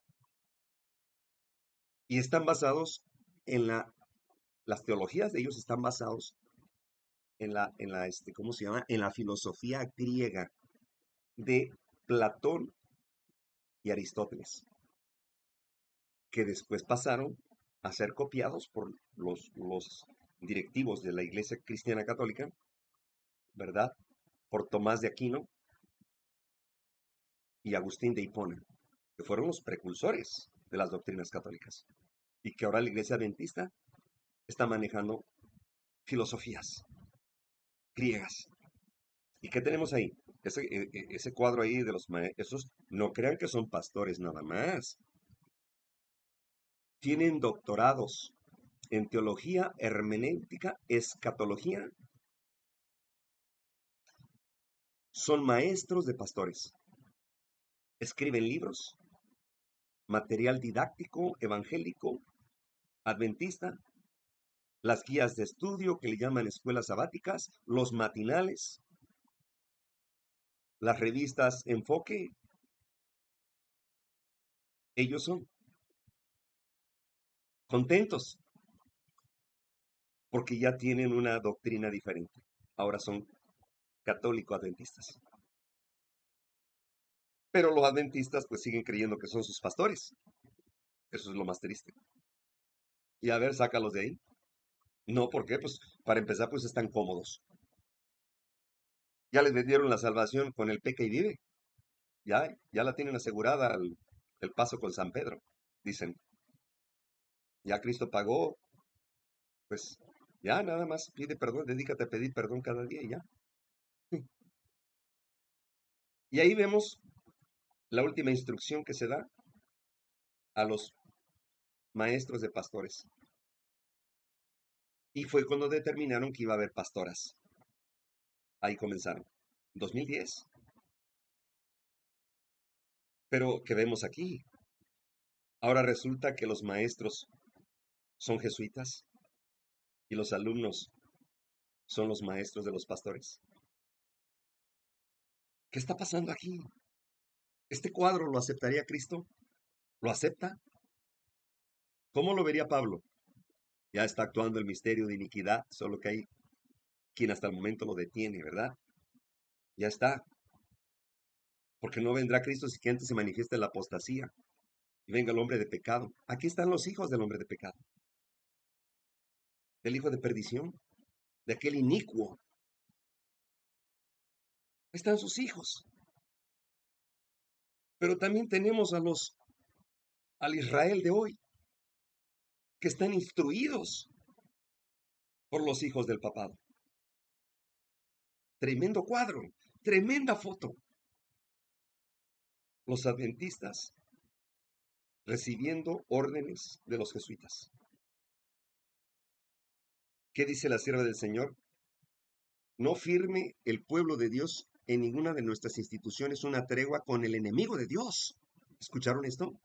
Speaker 1: y están basados en las teologías de ellos están basados ¿cómo se llama? En la filosofía griega de Platón y Aristóteles, que después pasaron a ser copiados por los directivos de la Iglesia Cristiana Católica, ¿verdad? Por Tomás de Aquino y Agustín de Hipona, que fueron los precursores de las doctrinas católicas, y que ahora la Iglesia Adventista está manejando filosofías griegas. ¿Y qué tenemos ahí? Ese cuadro ahí de los maestros, no crean que son pastores nada más. Tienen doctorados en teología, hermenéutica, escatología. Son maestros de pastores. Escriben libros, material didáctico, evangélico, adventista, las guías de estudio que le llaman escuelas sabáticas, los matinales, las revistas Enfoque. Ellos son contentos porque ya tienen una doctrina diferente. Ahora son católico-adventistas. Pero los adventistas pues siguen creyendo que son sus pastores. Eso es lo más triste. Y a ver, sácalos de ahí. No, ¿por qué? Pues para empezar pues están cómodos. Ya les vendieron la salvación con el peca y vive. Ya la tienen asegurada el paso con San Pedro. Dicen, ya Cristo pagó, pues ya nada más pide perdón, dedícate a pedir perdón cada día y ya. Y ahí vemos la última instrucción que se da a los maestros de pastores. Y fue cuando determinaron que iba a haber pastoras. Ahí comenzaron. 2010. Pero, ¿qué vemos aquí? Ahora resulta que los maestros son jesuitas y los alumnos son los maestros de los pastores. ¿Qué está pasando aquí? ¿Este cuadro lo aceptaría Cristo? ¿Lo acepta? ¿Cómo lo vería Pablo? Ya está actuando el misterio de iniquidad, solo que hay quien hasta el momento lo detiene, ¿verdad? Ya está. Porque no vendrá Cristo si que antes se manifiesta la apostasía y venga el hombre de pecado. Aquí están los hijos del hombre de pecado. Del hijo de perdición, de aquel inicuo. Ahí están sus hijos. Pero también tenemos al Israel de hoy, que están instruidos por los hijos del papado. Tremendo cuadro, tremenda foto. Los adventistas recibiendo órdenes de los jesuitas. ¿Qué dice la sierva del Señor? No firme el pueblo de Dios en ninguna de nuestras instituciones una tregua con el enemigo de Dios. ¿Escucharon esto?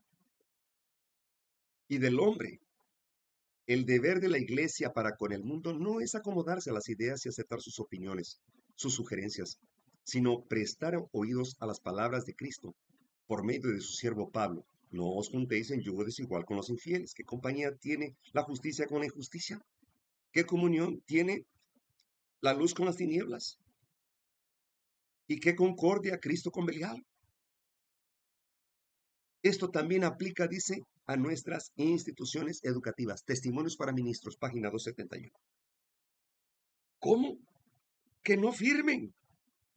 Speaker 1: Y del hombre. El deber de la iglesia para con el mundo no es acomodarse a las ideas y aceptar sus opiniones, sus sugerencias, sino prestar oídos a las palabras de Cristo por medio de su siervo Pablo, No os juntéis en yugo desigual con los infieles. ¿Qué compañía tiene la justicia con la injusticia? ¿Qué comunión tiene la luz con las tinieblas? ¿Y qué concordia Cristo con Belial? Esto también aplica, dice, a nuestras instituciones educativas. Testimonios para ministros, página 271. ¿Cómo? Que no firmen.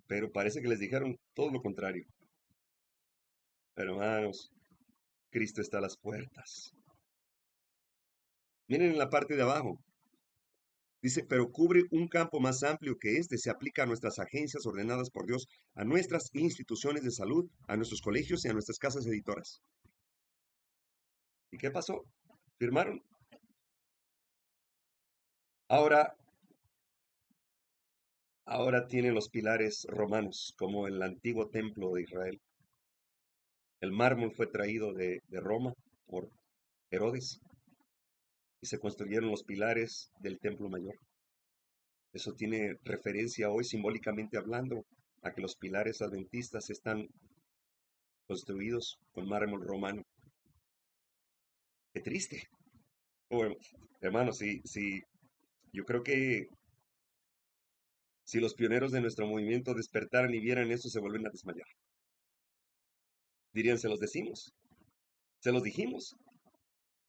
Speaker 1: Pero parece que les dijeron todo lo contrario. Pero hermanos, Cristo está a las puertas. Miren en la parte de abajo. Dice, pero cubre un campo más amplio que este, se aplica a nuestras agencias ordenadas por Dios, a nuestras instituciones de salud, a nuestros colegios y a nuestras casas editoras. ¿Y qué pasó? Firmaron. Ahora tienen los pilares romanos, como el antiguo templo de Israel. El mármol fue traído de Roma por Herodes y se construyeron los pilares del templo mayor. Eso tiene referencia hoy, simbólicamente hablando, a que los pilares adventistas están construidos con mármol romano. Qué triste. Bueno, hermanos, yo creo que si los pioneros de nuestro movimiento despertaran y vieran eso, se vuelven a desmayar. Dirían, se los decimos, se los dijimos.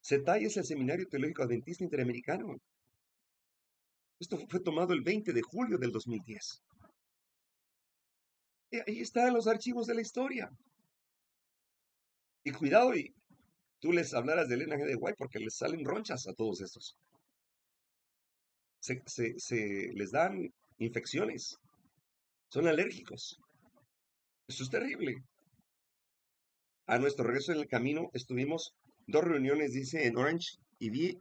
Speaker 1: CETAI es el Seminario Teológico Adventista Interamericano. Esto fue tomado el 20 de julio del 2010. Y ahí están los archivos de la historia. Y cuidado, y tú les hablaras de Elena G. de White porque les salen ronchas a todos estos. Se les dan infecciones. Son alérgicos. Eso es terrible. A nuestro regreso en el camino estuvimos 2 reuniones, dice, en Orange y vi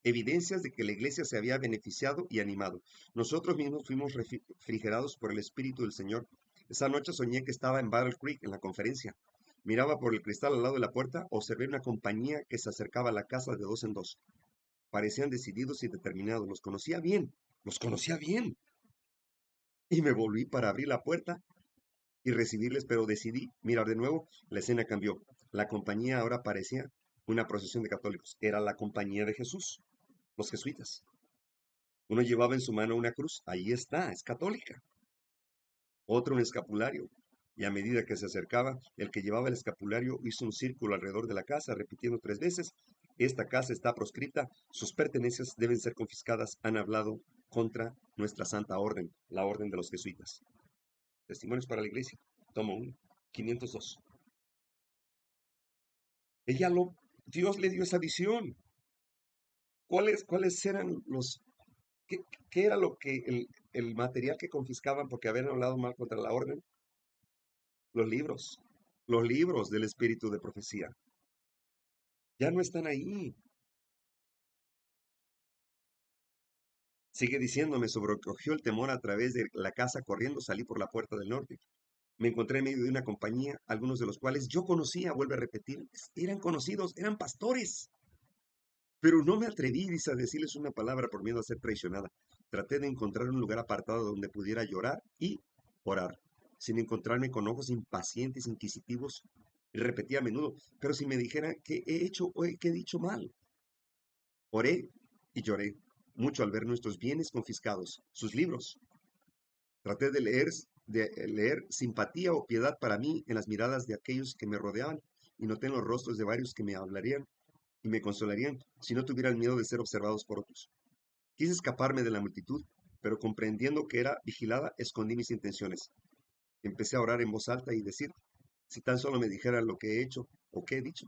Speaker 1: evidencias de que la iglesia se había beneficiado y animado. Nosotros mismos fuimos refrigerados por el Espíritu del Señor. Esa noche soñé que estaba en Battle Creek en la conferencia. Miraba por el cristal al lado de la puerta, observé una compañía que se acercaba a la casa de 2 en 2. Parecían decididos y determinados. Los conocía bien. Y me volví para abrir la puerta y recibirles, pero decidí mirar de nuevo. La escena cambió. La compañía ahora parecía una procesión de católicos. Era la compañía de Jesús, los jesuitas. Uno llevaba en su mano una cruz. Ahí está, es católica. Otro un escapulario. Y a medida que se acercaba, el que llevaba el escapulario hizo un círculo alrededor de la casa, repitiendo 3 veces, esta casa está proscripta, sus pertenencias deben ser confiscadas. Han hablado contra nuestra santa orden, la orden de los jesuitas. Testimonios para la iglesia, tomo 1, 502. Dios le dio esa visión. ¿Cuáles eran qué, qué era lo que el material que confiscaban porque habían hablado mal contra la orden? Los libros del espíritu de profecía. Ya no están ahí. Sigue diciendo, me sobrecogió el temor a través de la casa corriendo, salí por la puerta del norte. Me encontré en medio de una compañía, algunos de los cuales yo conocía, vuelve a repetir, eran conocidos, eran pastores. Pero no me atreví, dice, a decirles una palabra por miedo a ser traicionada. Traté de encontrar un lugar apartado donde pudiera llorar y orar, sin encontrarme con ojos impacientes, inquisitivos. Y repetía a menudo, pero si me dijeran qué he hecho o qué he dicho mal. Oré y lloré mucho al ver nuestros bienes confiscados, sus libros. Traté de leer simpatía o piedad para mí en las miradas de aquellos que me rodeaban y noté en los rostros de varios que me hablarían y me consolarían si no tuvieran miedo de ser observados por otros. Quise escaparme de la multitud, pero comprendiendo que era vigilada, escondí mis intenciones. Empecé a orar en voz alta y decir, si tan solo me dijeran lo que he hecho o qué he dicho.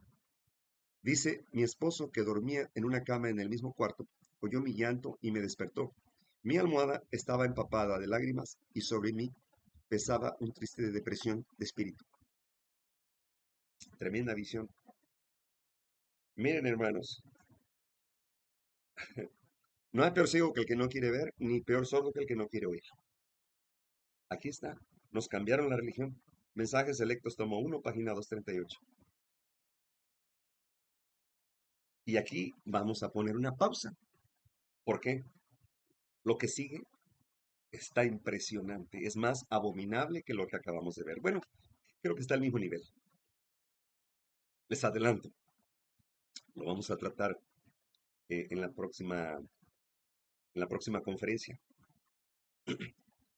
Speaker 1: Dice, mi esposo, que dormía en una cama en el mismo cuarto, oyó mi llanto y me despertó. Mi almohada estaba empapada de lágrimas y sobre mí pesaba un triste de depresión de espíritu. Tremenda visión. Miren, hermanos, no hay peor ciego que el que no quiere ver, ni peor sordo que el que no quiere oír. Aquí está. Nos cambiaron la religión. Mensajes selectos, tomo 1, página 238. Y aquí vamos a poner una pausa. ¿Por qué? Lo que sigue está impresionante. Es más abominable que lo que acabamos de ver. Bueno, creo que está al mismo nivel. Les adelanto, lo vamos a tratar en la próxima conferencia.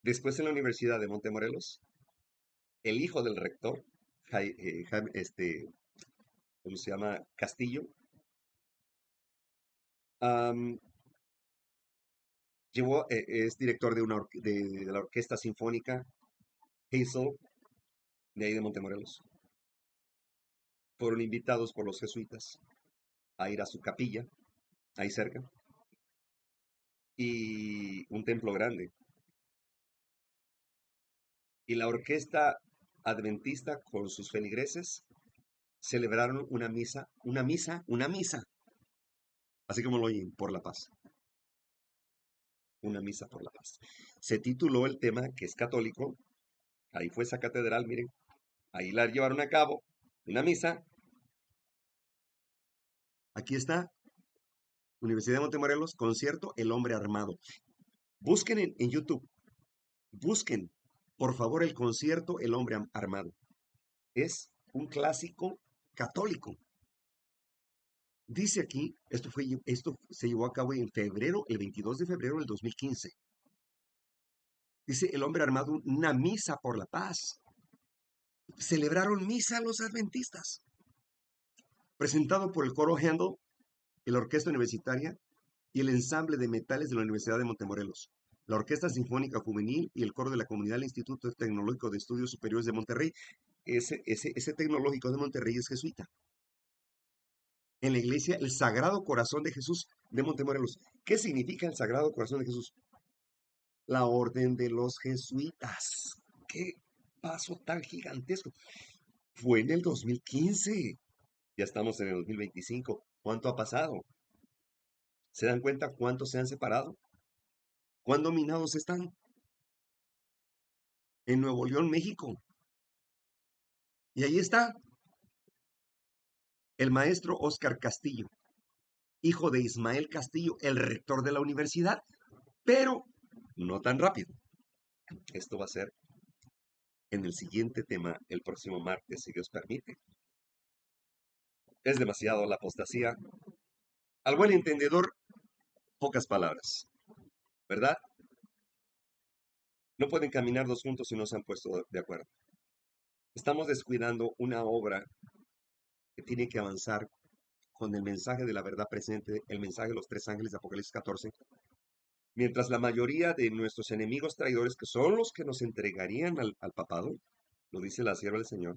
Speaker 1: Después en la Universidad de Montemorelos, el hijo del rector, ¿cómo se llama? Castillo, am, es director de la Orquesta Sinfónica Hazel, de ahí de Montemorelos. Fueron invitados por los jesuitas a ir a su capilla, ahí cerca, y un templo grande. Y la orquesta adventista con sus feligreses celebraron una misa, así como lo oyen, por la paz. Una misa por la paz. Se tituló el tema, que es católico, ahí fue esa catedral, miren, ahí la llevaron a cabo, una misa. Aquí está, Universidad de Montemorelos, concierto El Hombre Armado. Busquen en YouTube, busquen, por favor, el concierto El Hombre Armado. Es un clásico católico. Dice aquí, esto se llevó a cabo en febrero, el 22 de febrero del 2015. Dice El Hombre Armado, una misa por la paz. Celebraron misa los adventistas. Presentado por el coro Handel, la orquesta universitaria y el ensamble de metales de la Universidad de Montemorelos, la Orquesta Sinfónica Juvenil y el coro de la comunidad del Instituto Tecnológico de Estudios Superiores de Monterrey. Ese tecnológico de Monterrey es jesuita. En la iglesia el Sagrado Corazón de Jesús de Montemorelos. ¿Qué significa el Sagrado Corazón de Jesús? La orden de los jesuitas. ¡Qué paso tan gigantesco! Fue en el 2015. Ya estamos en el 2025. ¿Cuánto ha pasado? ¿Se dan cuenta cuántos se han separado? ¿Cuán dominados están? En Nuevo León, México. Y ahí está el maestro Óscar Castillo, hijo de Ismael Castillo, el rector de la universidad, pero no tan rápido. Esto va a ser en el siguiente tema el próximo martes, si Dios permite. Es demasiado la apostasía. Al buen entendedor, pocas palabras, ¿verdad? No pueden caminar dos juntos si no se han puesto de acuerdo. Estamos descuidando una obra que tiene que avanzar con el mensaje de la verdad presente, el mensaje de los tres ángeles de Apocalipsis 14, mientras la mayoría de nuestros enemigos traidores, que son los que nos entregarían al papado, lo dice la sierva del Señor,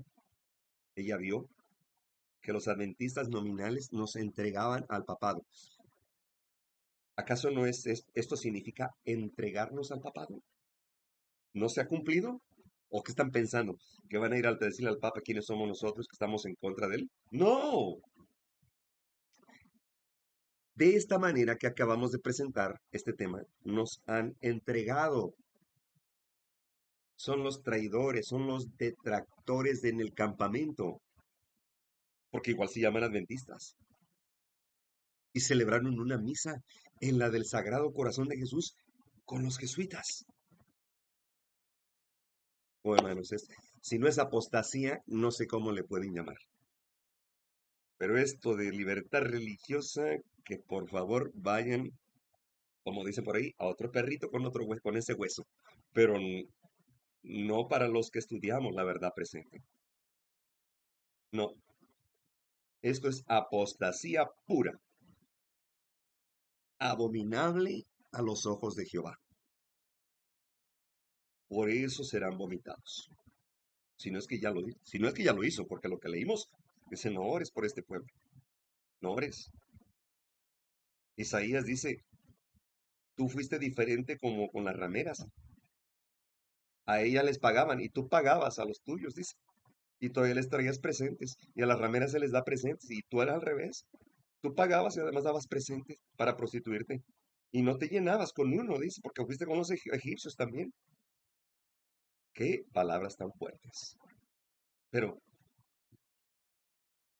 Speaker 1: ella vio que los adventistas nominales nos entregaban al papado. ¿Acaso no esto significa entregarnos al papado? ¿No se ha cumplido? ¿O qué están pensando? ¿Que van a ir a decirle al Papa quiénes somos nosotros que estamos en contra de él? ¡No! De esta manera que acabamos de presentar este tema, nos han entregado. Son los traidores, son los detractores en el campamento, porque igual se llaman adventistas. Y celebraron una misa en la del Sagrado Corazón de Jesús con los jesuitas. Oh, hermanos, si no es apostasía, no sé cómo le pueden llamar. Pero esto de libertad religiosa, que por favor vayan, como dicen por ahí, a otro perrito con otro con ese hueso. Pero no para los que estudiamos la verdad presente. No, esto es apostasía pura, abominable a los ojos de Jehová. Por eso serán vomitados. Si no es que ya lo hizo, si no es que ya lo hizo, porque lo que leímos dice, no ores por este pueblo, no ores. Isaías dice, tú fuiste diferente como con las rameras. A ellas les pagaban y tú pagabas a los tuyos, dice. Y todavía les traías presentes. Y a las rameras se les da presentes. Y tú eras al revés. Tú pagabas y además dabas presentes para prostituirte. Y no te llenabas con uno, dice, porque fuiste con los egipcios también. Qué palabras tan fuertes. Pero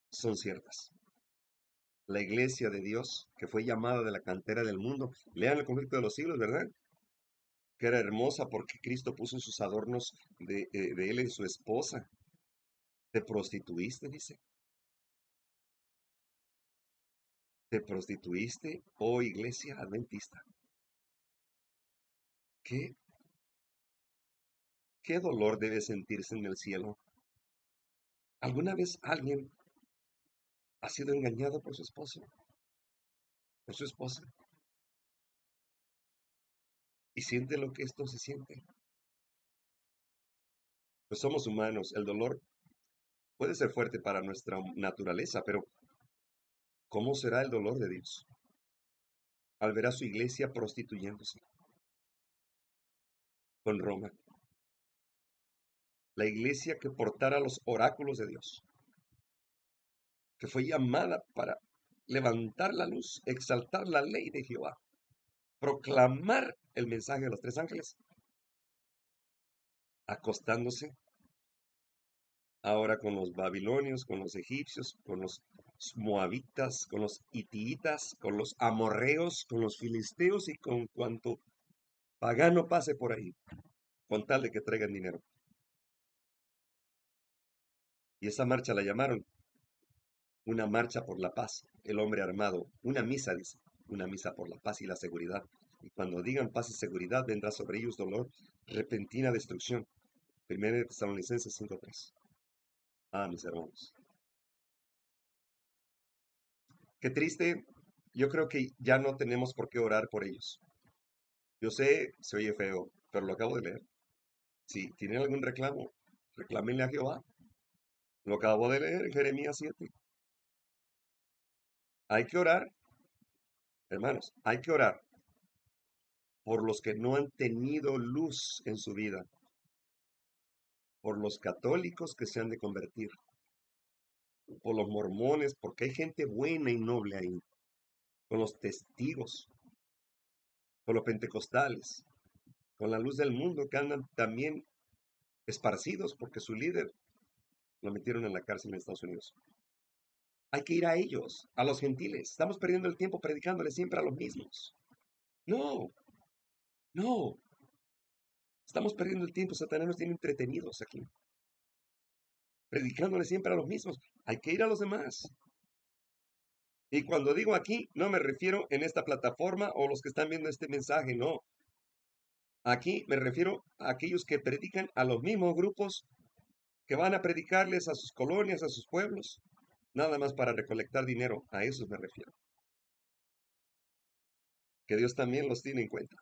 Speaker 1: son ciertas. La iglesia de Dios, que fue llamada de la cantera del mundo. Lean el conflicto de los siglos, ¿verdad? Que era hermosa porque Cristo puso sus adornos de él en su esposa. Te prostituiste, dice. te prostituiste, oh iglesia adventista. ¿Qué, qué dolor debe sentirse en el cielo? ¿Alguna vez alguien ha sido engañado por su esposo, por su esposa? ¿Y siente lo que esto se siente? Pues somos humanos, el dolor puede ser fuerte para nuestra naturaleza, pero ¿cómo será el dolor de Dios al ver a su iglesia prostituyéndose con Roma? La iglesia que portara los oráculos de Dios, que fue llamada para levantar la luz, exaltar la ley de Jehová, proclamar el mensaje de los tres ángeles, acostándose ahora con los babilonios, con los egipcios, con los moabitas, con los hititas, con los amorreos, con los filisteos y con cuanto pagano pase por ahí, con tal de que traigan dinero. Y esa marcha la llamaron una marcha por la paz, el hombre armado, una misa, dice, una misa por la paz y la seguridad. Y cuando digan paz y seguridad, vendrá sobre ellos dolor, repentina destrucción. 1 Tesalonicenses 5:3. Ah, mis hermanos. Qué triste, yo creo que ya no tenemos por qué orar por ellos. Yo sé, se oye feo, pero lo acabo de leer. Si tienen algún reclamo, reclámenle a Jehová. Lo acabo de leer en Jeremías 7. Hay que orar, hermanos, hay que orar por los que no han tenido luz en su vida, por los católicos que se han de convertir, por los mormones, porque hay gente buena y noble ahí, con los testigos, con los pentecostales, con la luz del mundo que andan también esparcidos porque su líder lo metieron en la cárcel en Estados Unidos. Hay que ir a ellos, a los gentiles. Estamos perdiendo el tiempo predicándoles siempre a los mismos. No, no. Estamos perdiendo el tiempo. Satanás nos tiene entretenidos aquí. Predicándoles siempre a los mismos. Hay que ir a los demás. Y cuando digo aquí, no me refiero en esta plataforma o los que están viendo este mensaje, no. Aquí me refiero a aquellos que predican a los mismos grupos que van a predicarles a sus colonias, a sus pueblos, nada más para recolectar dinero. A esos me refiero. Que Dios también los tiene en cuenta.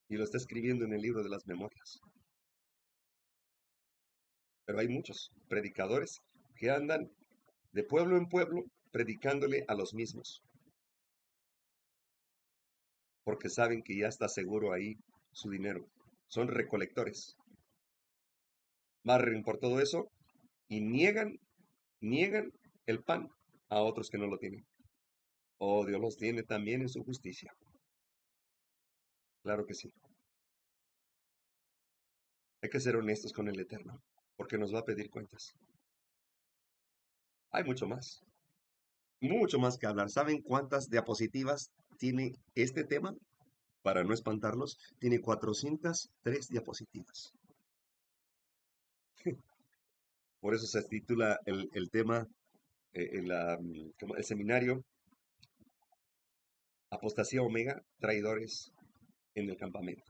Speaker 1: Y lo está escribiendo en el libro de las memorias. Pero hay muchos predicadores que andan de pueblo en pueblo predicándole a los mismos, porque saben que ya está seguro ahí su dinero. Son recolectores. Barren por todo eso y niegan el pan a otros que no lo tienen. Oh, Dios los tiene también en su justicia. Claro que sí. Hay que ser honestos con el Eterno, porque nos va a pedir cuentas. Hay mucho más que hablar. ¿Saben cuántas diapositivas tiene este tema? Para no espantarlos, tiene 403 diapositivas. Por eso se titula el tema, el seminario, Apostasía Omega, traidores en el campamento.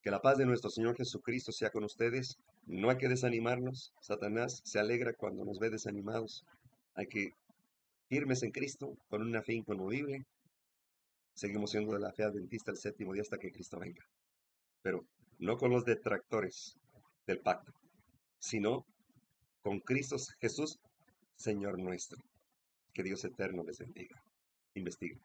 Speaker 1: Que la paz de nuestro Señor Jesucristo sea con ustedes. No hay que desanimarnos. Satanás se alegra cuando nos ve desanimados. Hay que firmes en Cristo, con una fe inconmovible. Seguimos siendo de la fe adventista el séptimo día hasta que Cristo venga. Pero no con los detractores del pacto, sino con Cristo Jesús, Señor nuestro. Que Dios eterno les bendiga. Investiguen.